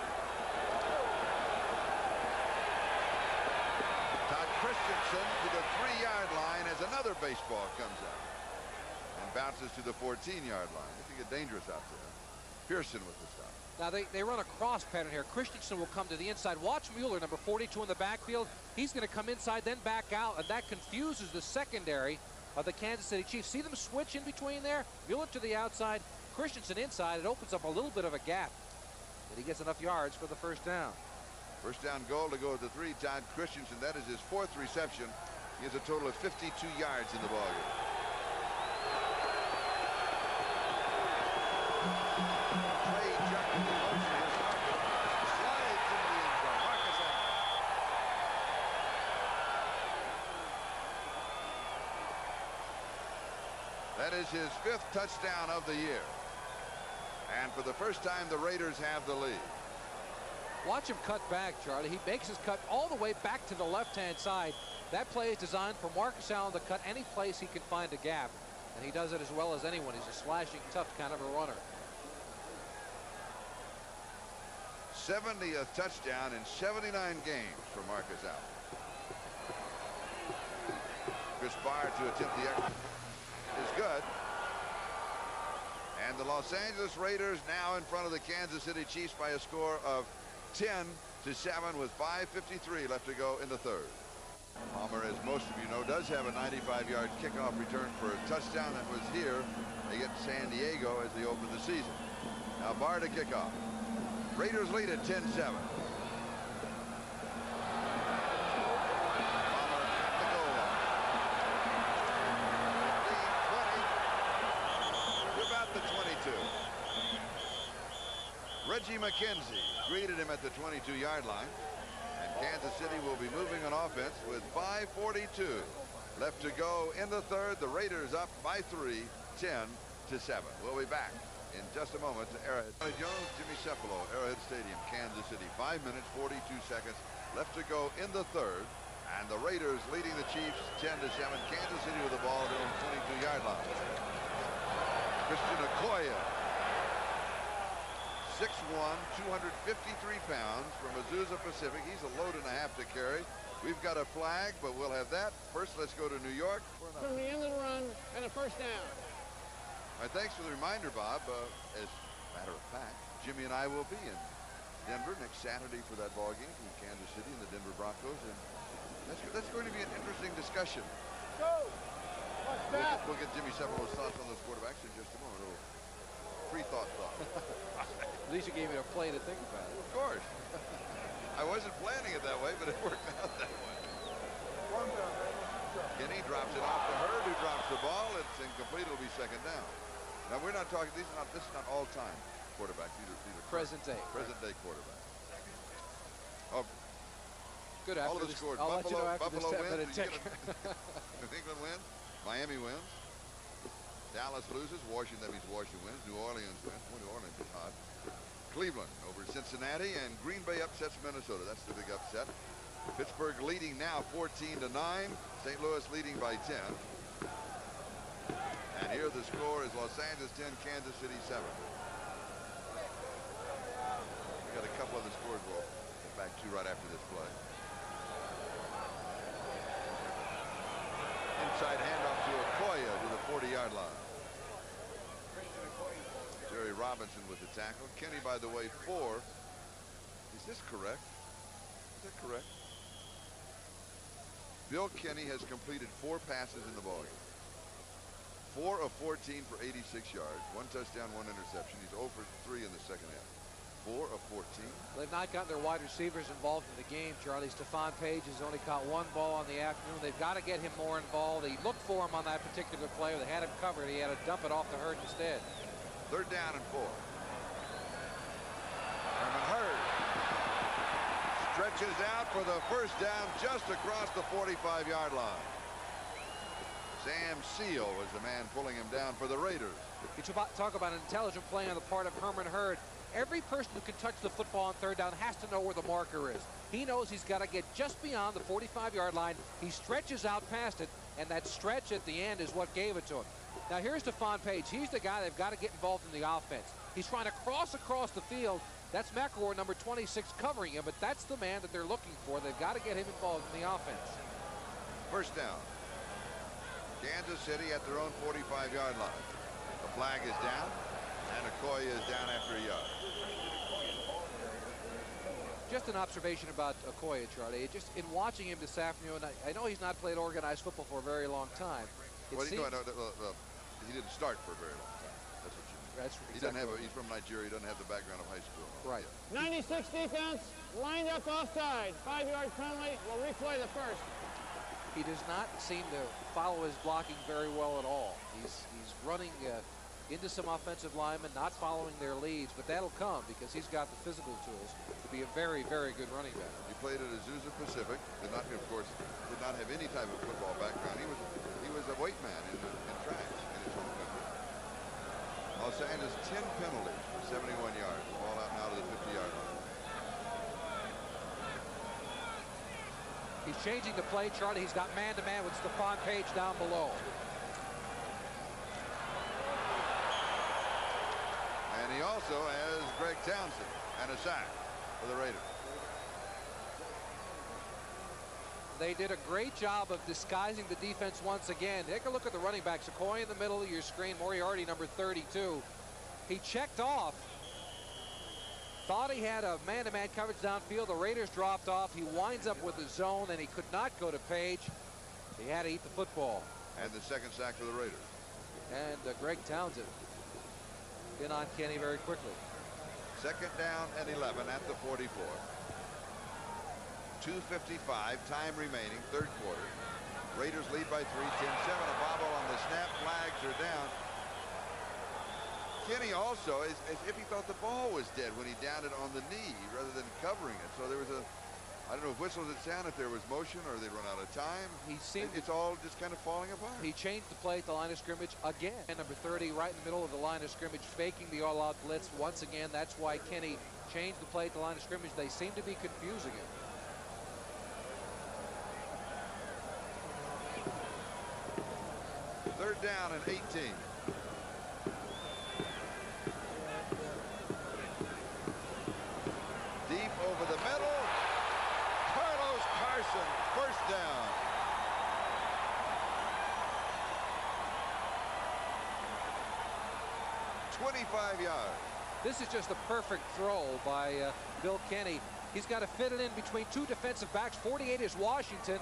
Todd Christensen to the 3-yard line as another baseball comes out and bounces to the 14-yard line. It can get dangerous out there. Pearson with the stop. Now they run a cross pattern here. Christensen will come to the inside. Watch Mueller, number 42 in the backfield. He's going to come inside, then back out, and that confuses the secondary of the Kansas City Chiefs. See them switch in between there? Mueller to the outside, Christensen inside. It opens up a little bit of a gap, but he gets enough yards for the first down. First down goal to go at the 3. Todd Christensen, that is his 4th reception. He has a total of 52 yards in the ballgame. Trey jumping in motion. Here's Marcus. Slides into the end zone. Marcus Allen. That is his 5th touchdown of the year. And for the first time, the Raiders have the lead. Watch him cut back, Charlie. He makes his cut all the way back to the left-hand side. That play is designed for Marcus Allen to cut any place he can find a gap, and he does it as well as anyone. He's a slashing, tough kind of a runner. 70th touchdown in 79 games for Marcus Allen. Chris Barr to attempt the extra is good. And the Los Angeles Raiders now in front of the Kansas City Chiefs by a score of 10-7 with 5:53 left to go in the 3rd. Palmer, as most of you know, does have a 95-yard kickoff return for a touchdown that was here against San Diego as they opened the season. Now Barr to kick off. Raiders lead at 10-7. Palmer at the goal line. 15, 20, to about the 22. Reggie McKenzie greeted him at the 22-yard line. And Kansas City will be moving on offense with 5:42 left to go in the 3rd. The Raiders up by 3, 10-7. We'll be back in just a moment to Arrowhead. Jones, Jimmy Cefalo, Arrowhead Stadium, Kansas City. 5 minutes, 42 seconds left to go in the third. And the Raiders leading the Chiefs 10-7. Kansas City with the ball at their own 22-yard line. Christian Okoye, 6'1", 253 pounds from Azusa Pacific. He's a load and a half to carry. We've got a flag, but we'll have that. First, let's go to New York. From the end of the run and a first down. All right, thanks for the reminder, Bob. As a matter of fact, Jimmy and I will be in Denver next Saturday for that ball game from Kansas City and the Denver Broncos. And that's going to be an interesting discussion. Go! We'll get Jimmy Cefalo's thoughts on those quarterbacks in just a moment. A little free-thought. At least you gave me a play to think about it. Of course. I wasn't planning it that way, but it worked out that way. Kenny drops it off to Hurd, who drops the ball. It's incomplete. It'll be second down. Now we're not talking. This is not all-time quarterbacks. These are present day quarterbacks. Oh, good. all After of the this, scores. I'll let you know after Buffalo this 10-minute wins. tick. New England wins. Miami wins. Dallas loses. Washington wins. New Orleans wins. Well, New Orleans is hot. Cleveland over Cincinnati, and Green Bay upsets Minnesota. That's the big upset. Pittsburgh leading now 14-9. St. Louis leading by 10. And here the score is Los Angeles 10, Kansas City 7. We got a couple other scores we'll get back to right after this play. Inside handoff to Okoye to the 40-yard line. Jerry Robinson with the tackle. Kenny, by the way, 4. Is this correct? Is that correct? Bill Kenny has completed 4 passes in the ballgame. 4 of 14 for 86 yards. 1 touchdown, 1 interception. He's 0 for 3 in the second half. 4 of 14. They've not gotten their wide receivers involved in the game, Charlie. Stephon Page has only caught 1 ball on the afternoon. They've got to get him more involved. They looked for him on that particular play. They had him covered. He had to dump it off to Hurd instead. Third down and 4. Herman Hurd stretches out for the first down just across the 45-yard line. Sam Seal was the man pulling him down for the Raiders. You talk about an intelligent play on the part of Herman Hurd. Every person who can touch the football on third down has to know where the marker is. He knows he's got to get just beyond the 45-yard line. He stretches out past it, and that stretch at the end is what gave it to him. Now here's Stephon Page. He's the guy they've got to get involved in the offense. He's trying to cross across the field. That's McElroy, number 26, covering him, but that's the man that they're looking for. They've got to get him involved in the offense. First down. Kansas City at their own 45-yard line. The flag is down, and Okoye is down after a yard. Just an observation about Okoye, Charlie. Just in watching him this afternoon, I know he's not played organized football for a very long time. He didn't start for a very long time. That's what you mean. That's he doesn't have. He's from Nigeria. He doesn't have the background of high school. Right. Yeah. 96 defense lined up offside. 5-yard penalty. We'll replay the first. He does not seem to follow his blocking very well at all. He's running into some offensive linemen, not following their leads, but that'll come because he's got the physical tools to be a very, very good running back. He played at Azusa Pacific. Did not, of course, did not have any type of football background. He was a weight man in track in his home country. Los Angeles 10 penalties for 71 yards. Ball out now to the 50-yard line. He's changing the play, Charlie. He's got man-to-man with Stephon Page down below. And he also has Greg Townsend and a sack for the Raiders. They did a great job of disguising the defense once again. Take a look at the running backs. Okoye in the middle of your screen. Moriarty, number 32. He checked off. Thought he had a man-to-man coverage downfield. The Raiders dropped off. He winds up with a zone, and he could not go to Page. He had to eat the football. And the second sack for the Raiders. And Greg Townsend in on Kenny very quickly. Second down and 11 at the 44. 2:55 time remaining, third quarter. Raiders lead by 3, 10-7. A bobble on the snap. Flags are down. Kenny also, as if he thought the ball was dead when he downed it on the knee rather than covering it. So there was a I don't know if whistles at sound, if there was motion or they'd run out of time. It's all just kind of falling apart. He changed the play at the line of scrimmage again. And number 30 right in the middle of the line of scrimmage, faking the all-out blitz once again. That's why Kenny changed the play at the line of scrimmage. They seem to be confusing him. Third down and 18. Deep over the middle. Carlos Carson, first down. $25 yards. This is just a perfect throw by Bill Kenny. He's got to fit it in between two defensive backs. 48 is Washington.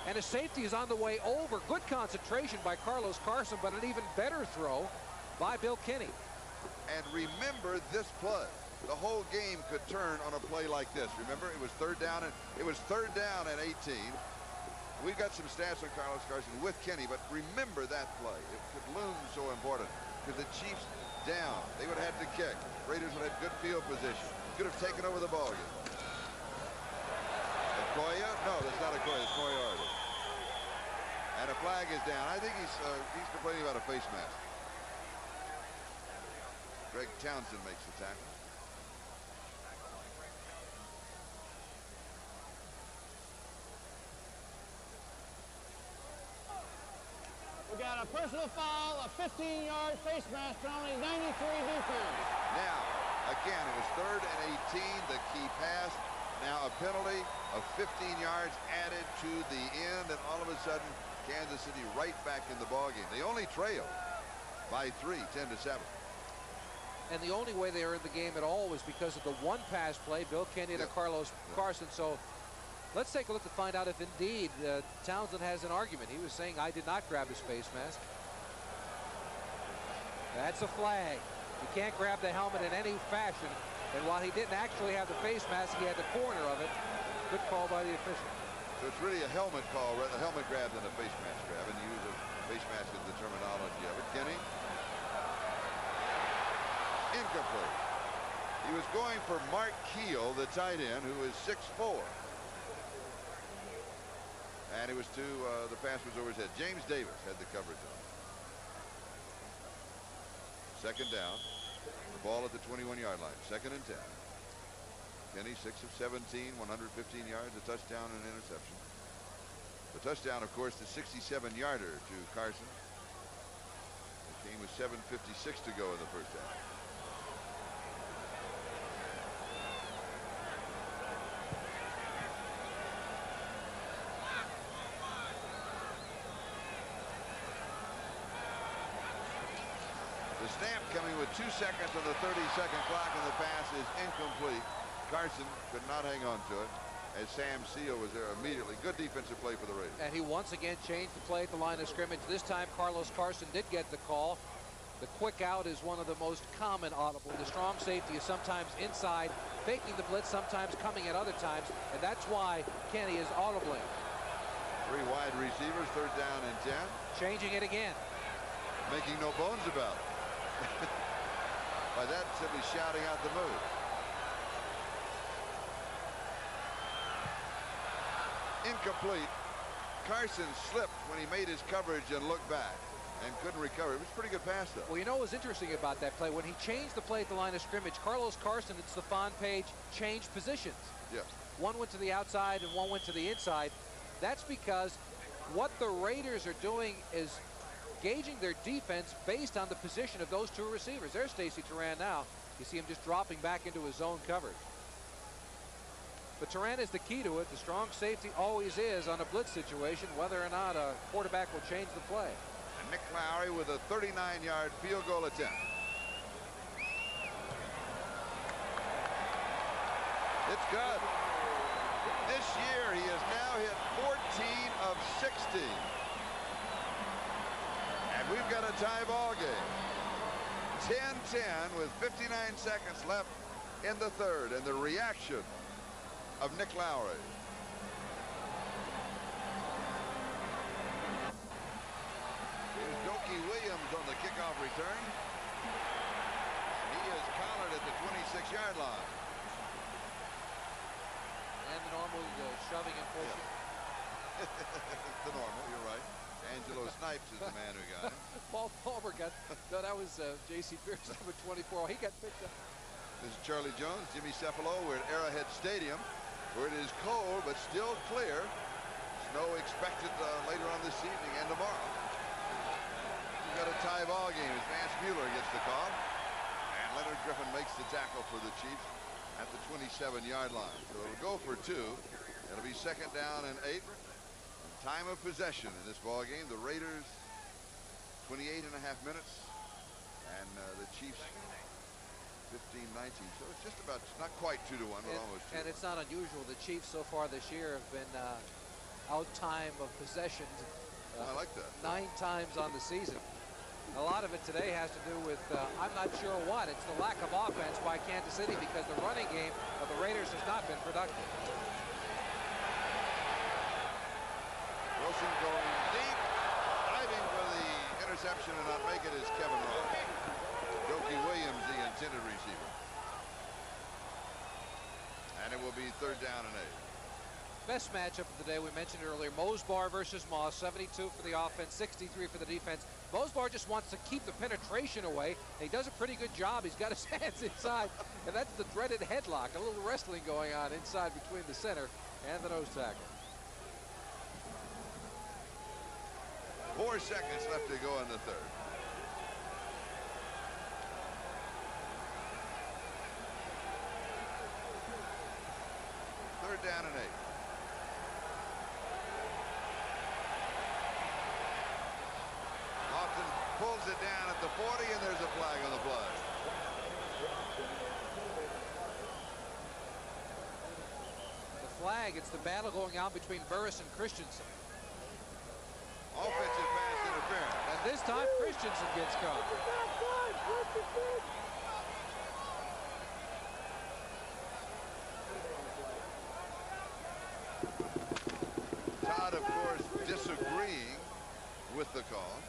And a safety is on the way over. Good concentration by Carlos Carson, but an even better throw by Bill Kenny. And remember this play. The whole game could turn on a play like this. Remember, it was third down and 18. We've got some stats on Carlos Carson with Kenny, but remember that play. It could loom so important because the Chiefs down. They would have had to kick. Raiders would have good field position. Could have taken over the ballgame. Okoye? No, that's not Okoye. It's Moriarty. And a flag is down. I think he's complaining about a face mask. Greg Townsend makes the tackle. We got a personal foul, a 15-yard face mask penalty, 93 defense. Now, again, it was third and 18, the key pass. Now a penalty of 15 yards added to the end, and all of a sudden, Kansas City right back in the ballgame. They only trail by 3, 10-7. And the only way they are in the game at all was because of the one pass play, Bill Kenny to Carlos Carson. So let's take a look to find out if indeed Townsend has an argument. He was saying, I did not grab his face mask. That's a flag. You can't grab the helmet in any fashion. And while he didn't actually have the face mask, he had the corner of it. Good call by the official. So it's really a helmet call, right? A helmet grab than a face mask grab, and use a face mask is the terminology of it. Kenny. Incomplete. He was going for Mark Keel, the tight end, who is 6'4". And it was to the pass was over his head. James Davis had the coverage on. Second down. The ball at the 21-yard line. Second and 10. Kenny 6 of 17, 115 yards, a touchdown and an interception. The touchdown, of course, the 67-yarder to Carson. The game was 7:56 to go in the first half. The snap coming with 2 seconds on the 30-second clock, and the pass is incomplete. Carson could not hang on to it as Sam Seal was there immediately. Good defensive play for the Raiders. And he once again changed the play at the line of scrimmage. This time Carlos Carson did get the call. The quick out is one of the most common audible. The strong safety is sometimes inside, faking the blitz, sometimes coming at other times, and that's why Kenny is audibly. 3 wide receivers, third down and 10. Changing it again. Making no bones about it. By that, simply shouting out the move. Incomplete. Carson slipped when he made his coverage and looked back and couldn't recover. It was a pretty good pass, though. Well, you know what was interesting about that play? When he changed the play at the line of scrimmage, Carlos Carson and Stephon Page changed positions. Yes. One went to the outside and one went to the inside. That's because what the Raiders are doing is gauging their defense based on the position of those two receivers. There's Stacey Turan now. You see him just dropping back into his zone coverage. But Turan is the key to it. The strong safety always is on a blitz situation, whether or not a quarterback will change the play. And Nick Lowery with a 39-yard field goal attempt. It's good. This year he has now hit 14 of 60. And we've got a tie ball game. 10-10 with 59 seconds left in the third, and the reaction of Nick Lowery. Here's Doki Williams on the kickoff return. He is collared at the 26-yard line. And and the normal shoving and pushing. The normal, you're right. Angelo Snipes is the man who got him. Paul Palmer got, no, that was J.C. Pierce, number 24. He got picked up. This is Charlie Jones, Jimmy Cefalo. We're at Arrowhead Stadium, where it is cold but still clear. Snow expected later on this evening and tomorrow. We've got a tie ball game as Vance Mueller gets the call. And Leonard Griffin makes the tackle for the Chiefs at the 27-yard line. So it'll go for 2. It'll be 2nd down and 8. Time of possession in this ball game. The Raiders 28.5 minutes. And the Chiefs 15-19. So it's just about, not quite 2-1, but almost 2. And it's not unusual. The Chiefs so far this year have been out time of possession. I like that. 9 times on the season. A lot of it today has to do with, I'm not sure what. It's the lack of offense by Kansas City because the running game of the Raiders has not been productive. Wilson going deep, diving for the interception and not make it is Kevin Ross. Jokey Williams, the intended receiver. And it will be 3rd down and 8. Best matchup of the day, we mentioned earlier, Mosbar versus Moss, 72 for the offense, 63 for the defense. Mosbar just wants to keep the penetration away. He does a pretty good job. He's got his hands inside, and that's the dreaded headlock. A little wrestling going on inside between the center and the nose tackle. 4 seconds left to go in the 3rd. Third down and 8. Lofton pulls it down at the 40, and there's a flag on the play. The flag, it's the battle going on between Burris and Christensen. Offensive pass interference. And this time, Christensen gets caught. Todd, of course, disagreeing with the call.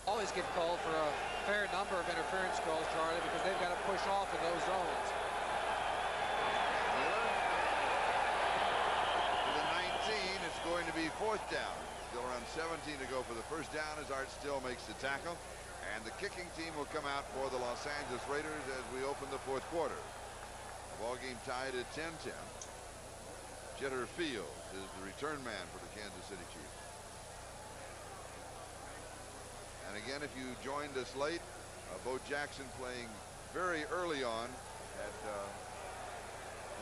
Always get called for a fair number of interference calls, Charlie, because they've got to push off in those zones. To the 19, it's going to be 4th down. Still around 17 to go for the 1st down as Art Still makes the tackle. And the kicking team will come out for the Los Angeles Raiders as we open the 4th quarter. The ball game tied at 10-10. Jeter Fields is the return man for the Kansas City Chiefs. And again, if you joined us late, Bo Jackson playing very early on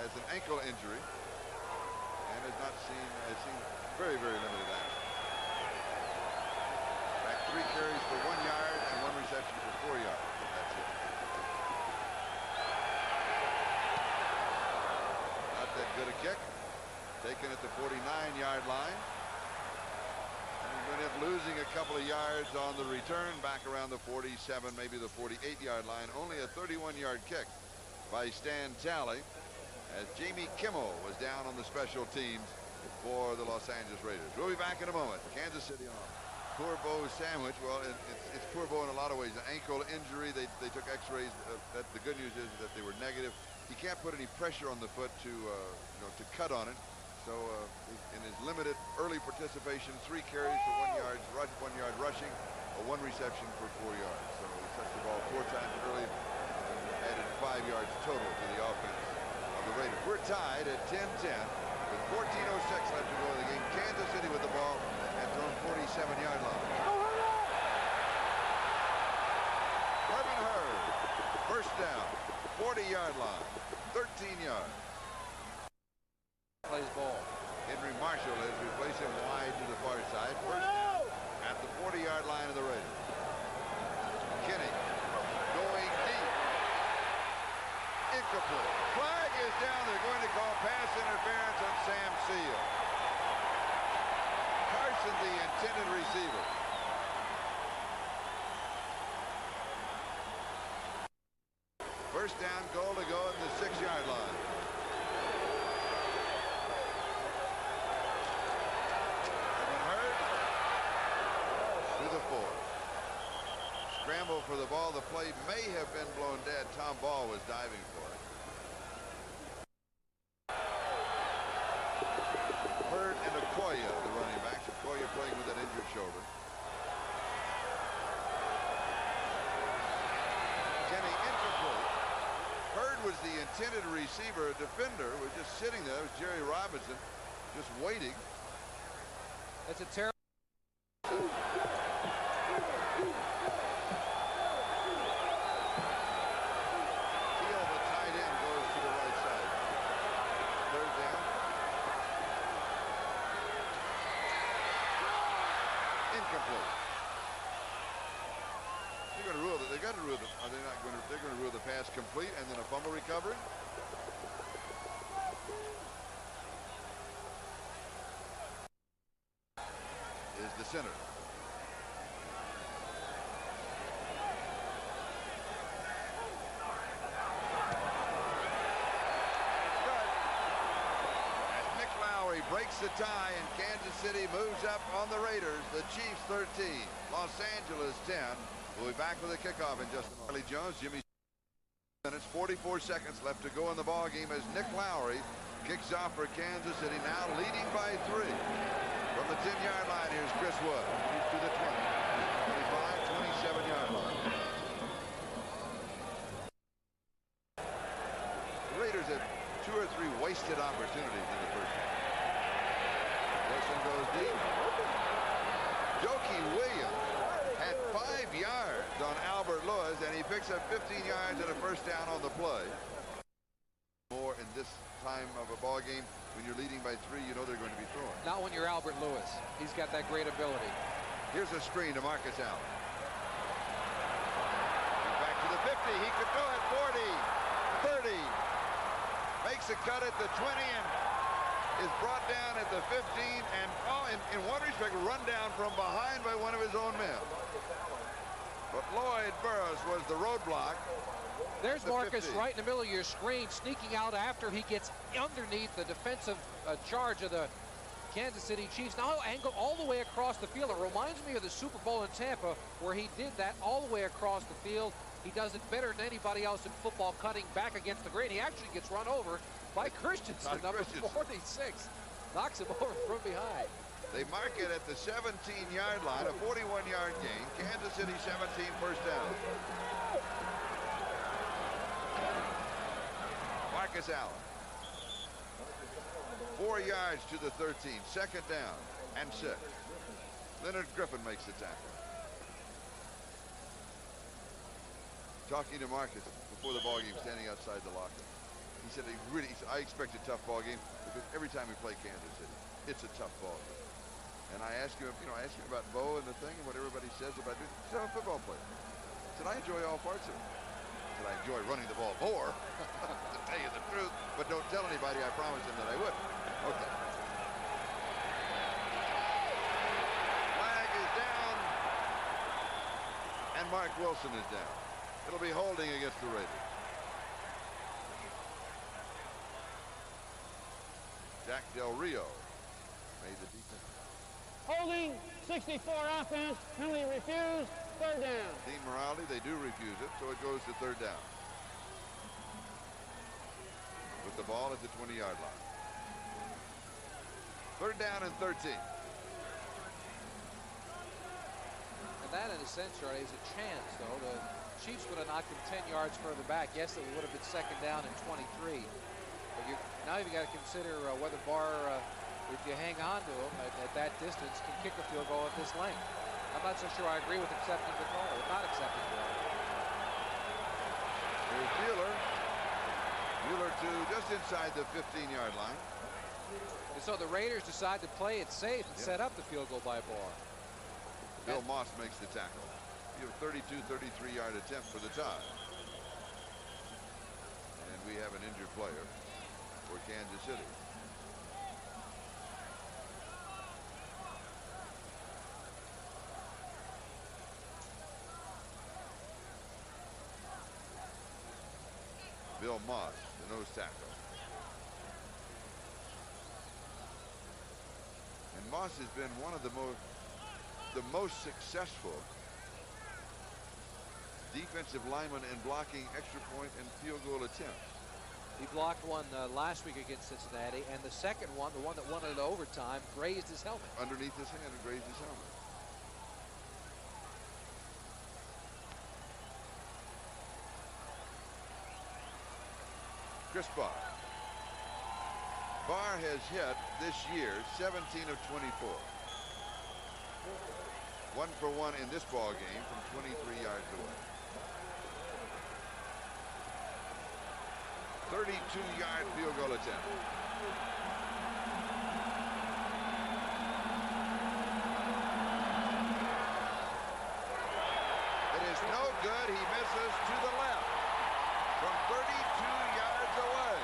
has an ankle injury and has seen very, very limited action. Back 3 carries for 1 yard and 1 reception for 4 yards. That's it. Not that good a kick. Taken at the 49-yard line. And he's going to end up losing a couple of yards on the return back around the 47, maybe the 48-yard line. Only a 31-yard kick by Stan Talley as Jamie Kimmel was down on the special teams for the Los Angeles Raiders. We'll be back in a moment. Kansas City on. Poor Bo sandwich. Well, it's poor Bo in a lot of ways. An ankle injury. They took x-rays. The good news is that they were negative. He can't put any pressure on the foot to cut on it. So in his limited early participation, 3 carries for 1 yard, 1 yard rushing, 1 reception for 4 yards. So he touched the ball 4 times early and added 5 yards total to the offense of the Raiders. We're tied at 10-10 with 14:06 left to go in the game. Kansas City with the ball at their own 47-yard line. Corbin Hurd, 1st down, 40-yard line, 13 yards. Plays ball. Henry Marshall has replaced him wide to the far side. 1st down at the 40-yard line of the Raiders. Kinney going deep. Incomplete. Flag is down. They're going to call pass interference on Sam Seal. Carson, the intended receiver. First down, goal to go at the 6-yard line. Scramble for the ball. The play may have been blown dead. Tom Ball was diving for it. Sequoia, the running back. Sequoia playing with that injured shoulder. Kenny incomplete. Hurd was the intended receiver. A defender was just sitting there. It was Jerry Robinson just waiting. That's a terrible. They're going to rule the pass complete and then a fumble recovery. Is the center. As Nick Lowry breaks the tie and Kansas City moves up on the Raiders. The Chiefs 13, Los Angeles 10. We'll be back with a kickoff in just a moment. Charlie Jones, Jimmy. Minutes, 44 seconds left to go in the ball game as Nick Lowry kicks off for Kansas City, now leading by 3. From the 10-yard line, here's Chris Wood. He's to the 20, 25, 27-yard line. The Raiders had 2 or 3 wasted opportunities in the first half. Wilson goes deep. Jokey Williams had 5 yards on Albert Lewis, and he picks up 15 yards and a first down on the play. More in this time of a ball game, when you're leading by 3, you know they're going to be throwing. Not when you're Albert Lewis. He's got that great ability. Here's a screen to Marcus Allen. Back to the 50. He could go at 40, 30. Makes a cut at the 20 and is brought down at the 15, and in one respect run down from behind by one of his own men. But Lloyd Burris was the roadblock. There's Marcus 50. Right in the middle of your screen, sneaking out after he gets underneath the defensive charge of the Kansas City Chiefs. Now angle all the way across the field. It reminds me of the Super Bowl in Tampa, where he did that all the way across the field. He does it better than anybody else in football, cutting back against the grain. He actually gets run over by Christensen, number 46. Knocks him over from behind. They mark it at the 17-yard line, a 41-yard gain. Kansas City 17, first down. Marcus Allen. 4 yards to the 13, second down and 6. Leonard Griffin makes the tackle. Talking to Marcus before the ball game, standing outside the locker. He said I expect a tough ball game because every time we play Kansas City, it's a tough ball game. And I asked him, I asked him about Bo and the thing and what everybody says about it. He said, I'm a football player. I said, I enjoy all parts of it. I said, I enjoy running the ball more, to tell you the truth, but don't tell anybody. I promised him that I would. Okay. Flag is down, and Mark Wilson is down. It'll be holding against the Raiders. Jack Del Rio made the defense. Holding, 64 offense, penalty refused, third down. Dean Morality, they do refuse it, so it goes to third down. With the ball at the 20-yard line. Third down and 13. And that, in a sense, Charlie, is a chance, though. The Chiefs would have knocked him 10 yards further back. Yes, it would have been second down and 23. But now you've got to consider whether Barr, if you hang on to him at that distance, can kick a field goal at this length. I'm not so sure I agree with accepting the call, or not accepting the call. Here's Bueller. Bueller to just inside the 15-yard line. And so the Raiders decide to play it safe and set up the field goal by Barr. Bill Moss makes the tackle. You have a 33-yard attempt for the tie. And we have an injured player for Kansas City. Bill Moss, the nose tackle. And Moss has been one of the most successful defensive linemen in blocking extra point and field goal attempts. He blocked one last week against Cincinnati, and the second one, the one that won it in overtime, grazed his helmet. Underneath his hand and grazed his helmet. Chris Barr. Barr has hit this year 17 of 24. 1 for 1 in this ball game from 23 yards away. 32-yard field goal attempt. It is no good. He misses to the left from 32 yards away.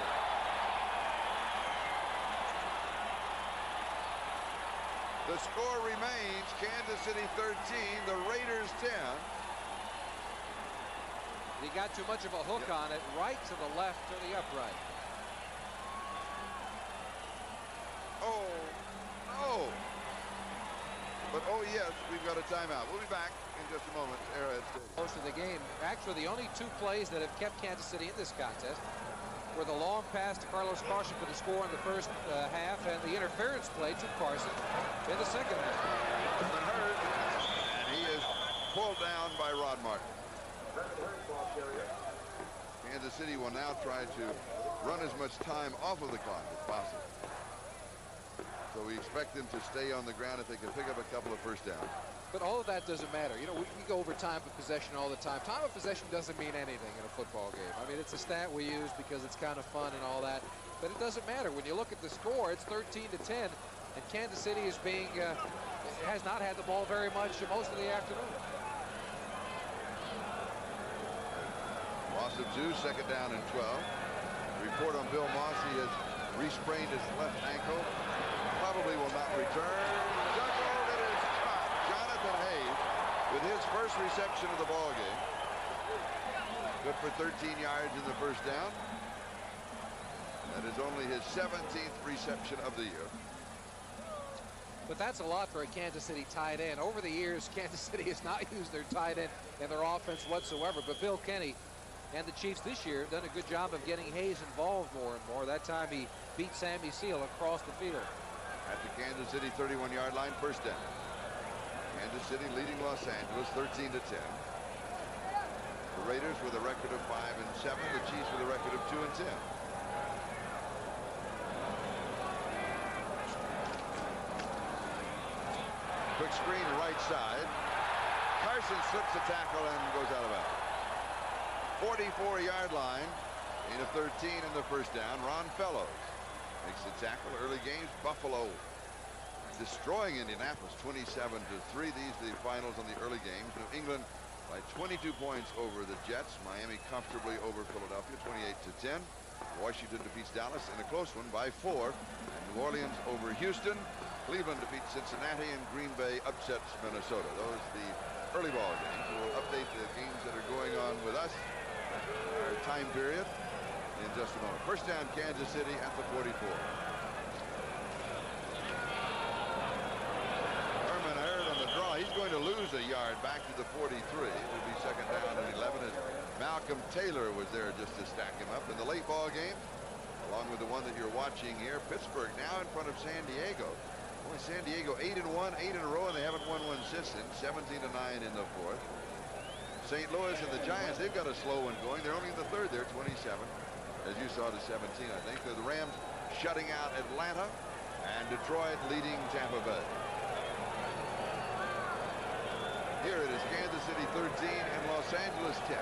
The score remains Kansas City 13, the Raiders 10. He got too much of a hook on it, right to the left to the upright. Oh, no. But, oh, yes, we've got a timeout. We'll be back in just a moment. Arrowhead Stadium. Most of the game. Actually, the only 2 plays that have kept Kansas City in this contest were the long pass to Carlos Carson for the score in the first half and the interference play to Carson in the second half. Hurt, and he is pulled down by Rod Martin. Kansas City will now try to run as much time off of the clock as possible. So we expect them to stay on the ground if they can pick up a couple of first downs. But all of that doesn't matter. You know, we go over time of possession all the time. Time of possession doesn't mean anything in a football game. I mean, it's a stat we use because it's kind of fun and all that. But it doesn't matter. When you look at the score, it's 13 to 10. And Kansas City is being, has not had the ball very much most of the afternoon. Loss of 2, second down and 12. Report on Bill Moss, he has re-sprained his left ankle. Probably will not return. Juggled, it is caught. Jonathan Hayes with his first reception of the ball game. Good for 13 yards in the first down. That is only his 17th reception of the year. But that's a lot for a Kansas City tight end. Over the years, Kansas City has not used their tight end in their offense whatsoever. But Bill Kenny and the Chiefs this year have done a good job of getting Hayes involved more and more. That time he beat Sammy Seal across the field. At the Kansas City 31-yard line, first down. Kansas City leading Los Angeles 13 to 10. The Raiders with a record of 5 and 7. The Chiefs with a record of 2 and 10. Quick screen right side. Carson slips the tackle and goes out of bounds. 44-yard line. Gain of 13 in the first down. Ron Fellows makes the tackle. Early games, Buffalo destroying Indianapolis 27-3. These are the finals on the early games. New England by 22 points over the Jets. Miami comfortably over Philadelphia 28 to 10. Washington defeats Dallas in a close one by 4. And New Orleans over Houston. Cleveland defeats Cincinnati, and Green Bay upsets Minnesota. Those are the early ball games. We'll update the games that are going on with us, our time period, in just a moment. First down, Kansas City at the 44. Herman Hurd on the draw. He's going to lose a yard back to the 43. It will be second down and 11 as Malcolm Taylor was there just to stack him up. In the late ball game, along with the one that you're watching here, Pittsburgh now in front of San Diego. Boy, San Diego 8-1, 8 in a row, and they haven't won one since then. 17-9 in the fourth. St. Louis and the Giants, they've got a slow one going. They're only in the third there, 27, as you saw, to 17, I think. The Rams shutting out Atlanta, and Detroit leading Tampa Bay. Here it is, Kansas City 13 and Los Angeles 10,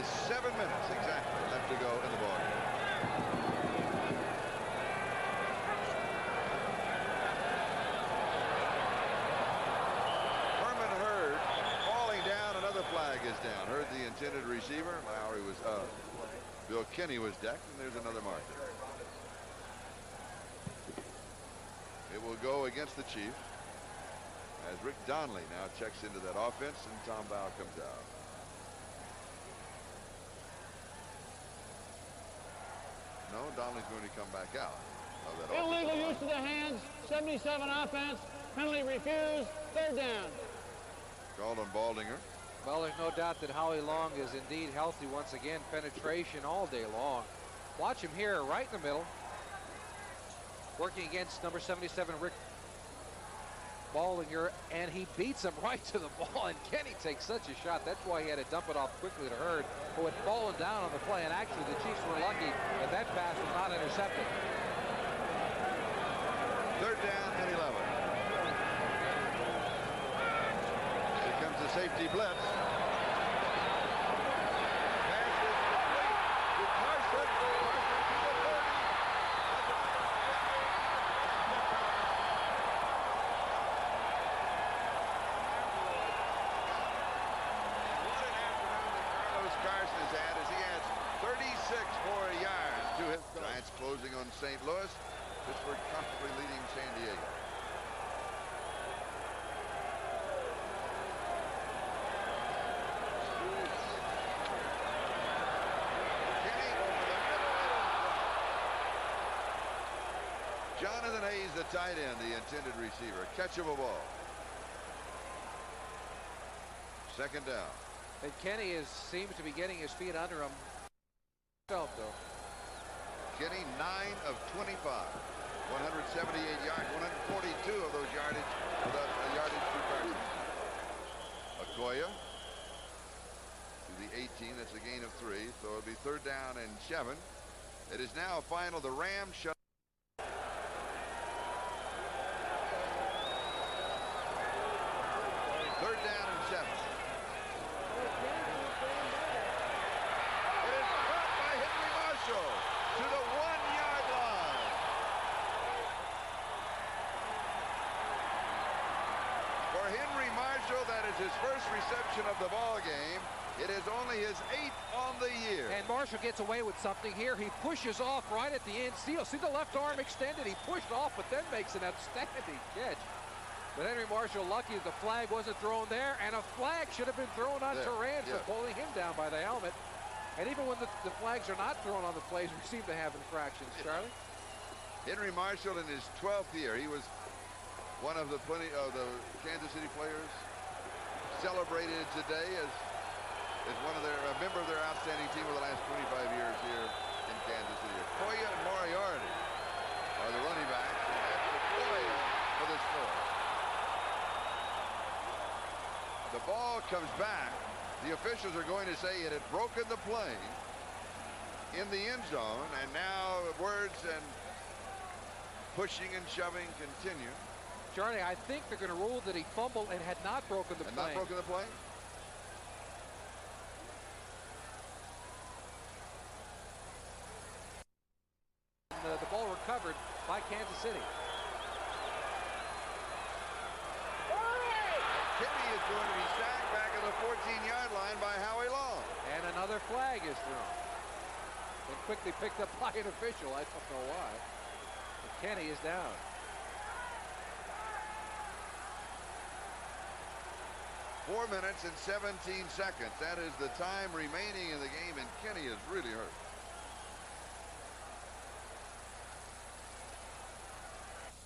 with 7 minutes exactly left to go in the ballgame. Flag is down. Heard the intended receiver. Lowry was Bill Kenny was decked, and there's another marker. It will go against the Chiefs as Rick Donnelly now checks into that offense, and Tom Bow comes out. No, Donnelly's going to come back out of that offense. Illegal use of the hands. 77 offense. Penalty refused. Third down. Called on Baldinger. Well, there's no doubt that Howie Long is indeed healthy once again. Penetration all day long. Watch him here, right in the middle. Working against number 77, Rick Ballinger, and he beats him right to the ball, and Kenny takes such a shot. That's why he had to dump it off quickly to Hurd, who had fallen down on the play, and actually the Chiefs were lucky that that pass was not intercepted. Third down and 11. Here comes the safety blitz. Pass is complete to Carson. Carson to the 30. What an afternoon that Carlos Carson has had as he adds 36 more yards to his Giants closing on St. Louis. Pittsburgh comfortably leading San Diego. Kenny over the middle. Jonathan Hayes, the tight end, the intended receiver. Catchable ball. Second down. And Kenny seems to be getting his feet under him. Though. Kenny 9 of 25. 178 yards, 142 of those yardage to Carson. Okoye to the 18. That's a gain of 3. So it'll be third down and 7. It is now final. The Rams shut. Third down and 7. It is caught by Henry Marshall to the 1-yard line. For Henry Marshall, that is his first reception of the ball game. It is only his 8th on the year. And Marshall gets away with something here. He pushes off right at the end. See the left arm extended. He pushed off, but then makes an outstanding catch. But Henry Marshall lucky that the flag wasn't thrown there, and a flag should have been thrown on Turan for pulling him down by the helmet. And even when the flags are not thrown on the plays, we seem to have infractions, Charlie. Henry Marshall in his 12th year. He was one of the plenty of the Kansas City players celebrated today as a member of their outstanding team of the last 25 years here in Kansas City. Okoye and Moriarty are the running backs. And Okoye for the score. The ball comes back. The officials are going to say it had broken the play in the end zone, and now words and pushing and shoving continue. Charlie, I think they're going to rule that he fumbled and had not broken the play. Not broken the play? And, the ball recovered by Kansas City. Kenny is going to be sacked back at the 14-yard line by Howie Long. And another flag is thrown. And quickly picked up by an official. I don't know why. But Kenny is down. Four minutes and 17 seconds. That is the time remaining in the game, and Kenny is really hurt.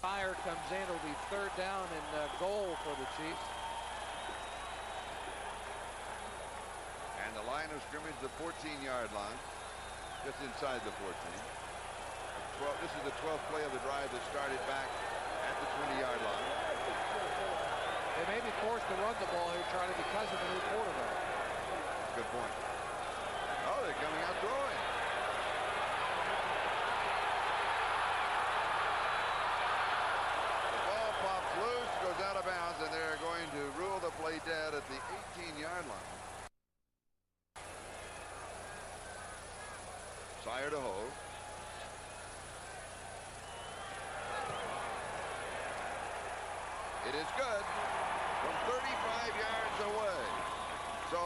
Fire comes in. It'll be third down and goal for the Chiefs. And the line of scrimmage, the 14-yard line, just inside the 14. This is the 12th play of the drive that started back at the 20-yard line. They may be forced to run the ball here, Charlie, because of the new quarterback. Good point. Oh, they're coming out throwing. The ball pops loose, goes out of bounds, and they're going to rule the play dead at the 18-yard line. Sire to hold. It is good from 35 yards away. So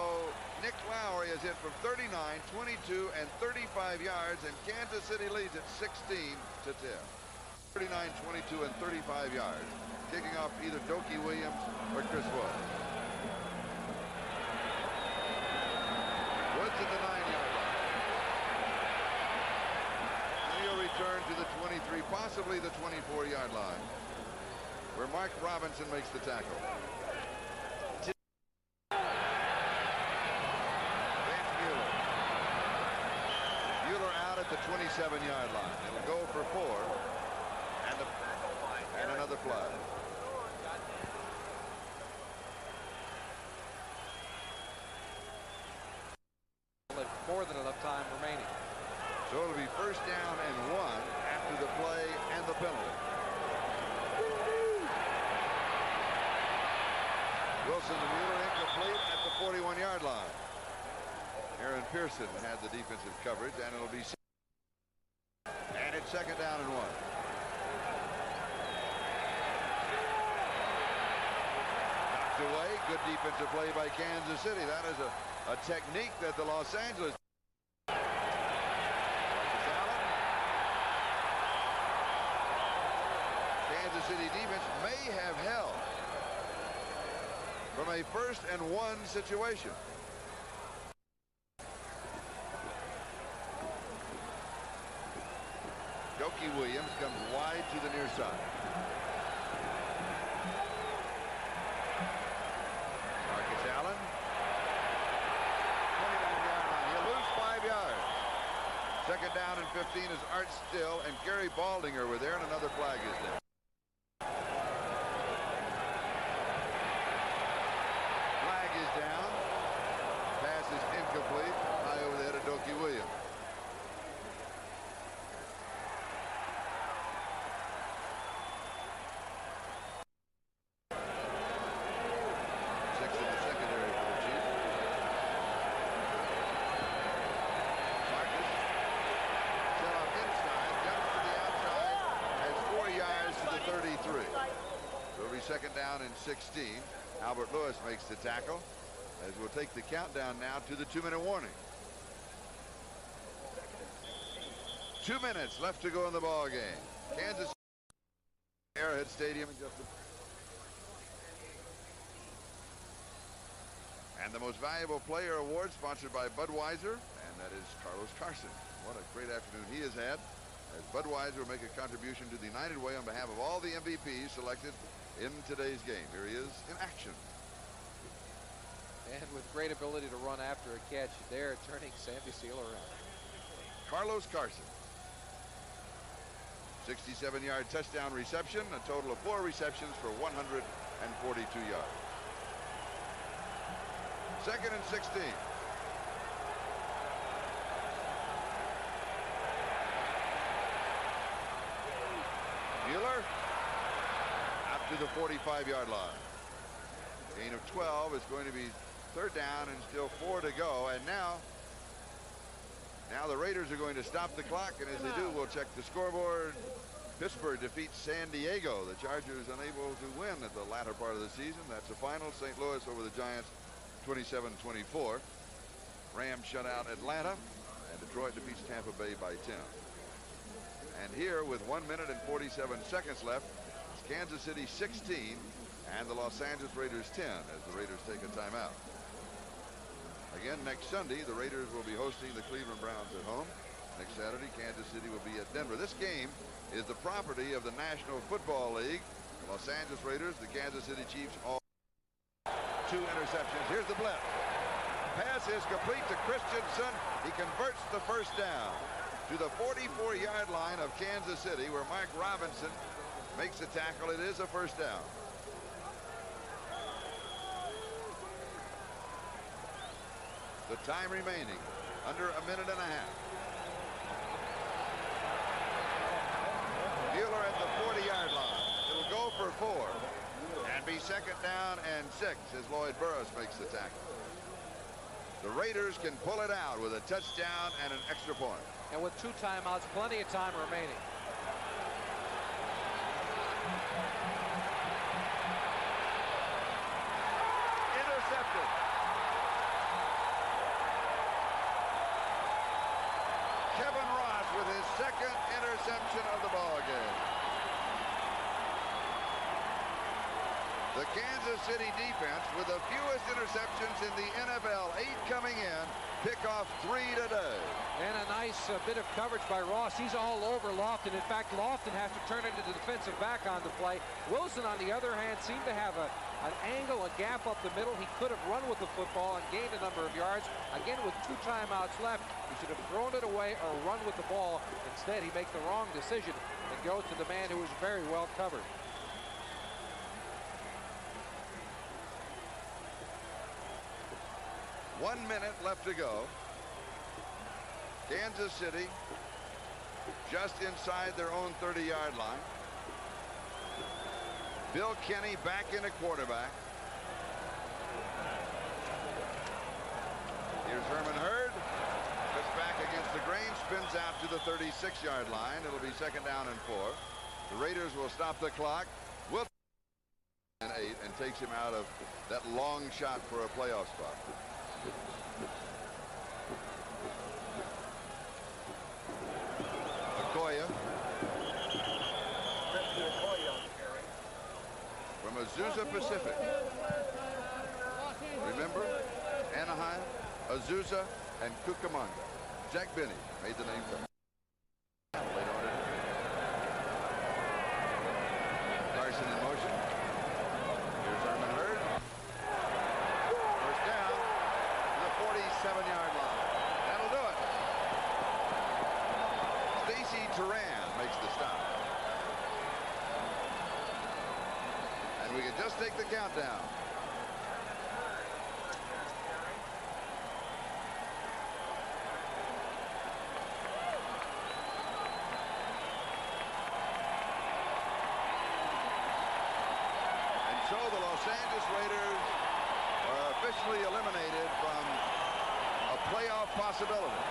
Nick Lowery is hit from 39, 22, and 35 yards, and Kansas City leads at 16-10. 39, 22, and 35 yards. Kicking off either Dokie Williams or Chris Woods. Woods at the 9-yard line. He'll return to the 23, possibly the 24-yard line, where Mark Robinson makes the tackle. Vance Mueller. Mueller out at at the 27-yard line. It'll go for 4 and another flag. More than enough time remaining. So it'll be first down and 1 after the play and the penalty. Wilson to Mueller, incomplete at the 41-yard line. Aaron Pearson had the defensive coverage, and it'll be and it's second down and 1. Knocked away. Good defensive play by Kansas City. That is a technique that the Los Angeles Kansas City defense may have held from a first and 1 situation. Doki Williams comes wide to the near side. Marcus Allen. 29-yard line. He'll lose 5 yards. Second down and 15 is Art Still and Gary Baldinger were there, and another flag is down. Flag is down. Pass is incomplete. High over the head of Doki Williams. Second down and 16. Albert Lewis makes the tackle as we'll take the countdown now to the 2-minute warning. 2 minutes left to go in the ball game. Kansas Arrowhead Stadium in just and the most valuable player award sponsored by Budweiser, and that is Carlos Carson. What a great afternoon he has had as Budweiser will make a contribution to the United Way on behalf of all the MVPs selected in today's game. Here he is in action. And with great ability to run after a catch there, turning Sandy Seal around. Carlos Carson. 67-yard touchdown reception, a total of 4 receptions for 142 yards. Second and 16. Mueller to the 45-yard line. Gain of 12 is going to be third down and still 4 to go. And now the Raiders are going to stop the clock, and as they do, we'll check the scoreboard. Pittsburgh defeats San Diego. The Chargers unable to win at the latter part of the season. That's the final. St. Louis over the Giants 27-24. Rams shut out Atlanta, and Detroit defeats Tampa Bay by 10. And here with 1 minute and 47 seconds left, Kansas City 16 and the Los Angeles Raiders 10 as the Raiders take a timeout. Again, next Sunday, the Raiders will be hosting the Cleveland Browns at home. Next Saturday, Kansas City will be at Denver. This game is the property of the National Football League. The Los Angeles Raiders, the Kansas City Chiefs, all 2 interceptions. Here's the blitz. Pass is complete to Christensen. He converts the first down to the 44-yard line of Kansas City, where Mike Robinson makes the tackle. It is a first down. The time remaining under a minute and a half. Mueller at the 40-yard line. It'll go for 4 and be second down and 6 as Lloyd Burris makes the tackle. The Raiders can pull it out with a touchdown and an extra point. And with 2 timeouts, plenty of time remaining. Intercepted. Kevin Ross with his second interception of the ball game. The Kansas City defense with the fewest interceptions in the NFL, 8 coming in, pick off 3 today. And a nice bit of coverage by Ross. He's all over Lofton. In fact, Lofton has to turn into the defensive back on the play. Wilson, on the other hand, seemed to have a an angle, a gap up the middle. He could have run with the football and gained a number of yards. Again, with 2 timeouts left, he should have thrown it away or run with the ball. Instead, he makes the wrong decision and goes to the man who was very well covered. One minute left to go. Kansas City just inside their own 30-yard line. Bill Kenny back in a quarterback. Here's Herman Hurd. Cuts back against the grain, spins out to the 36-yard line. It'll be 2nd down and 4. The Raiders will stop the clock. Will and 8 and takes him out of that long shot for a playoff spot. Okoye. From Azusa Pacific. Remember? Anaheim, Azusa, and Cucamonga. Jack Benny made the name for him. Carson in motion. Here's Herman Hurd. First down to the 47-yard line. That'll do it. Stacy Turan makes the stop. And we can just take the countdown. So the Los Angeles Raiders are officially eliminated from a playoff possibility.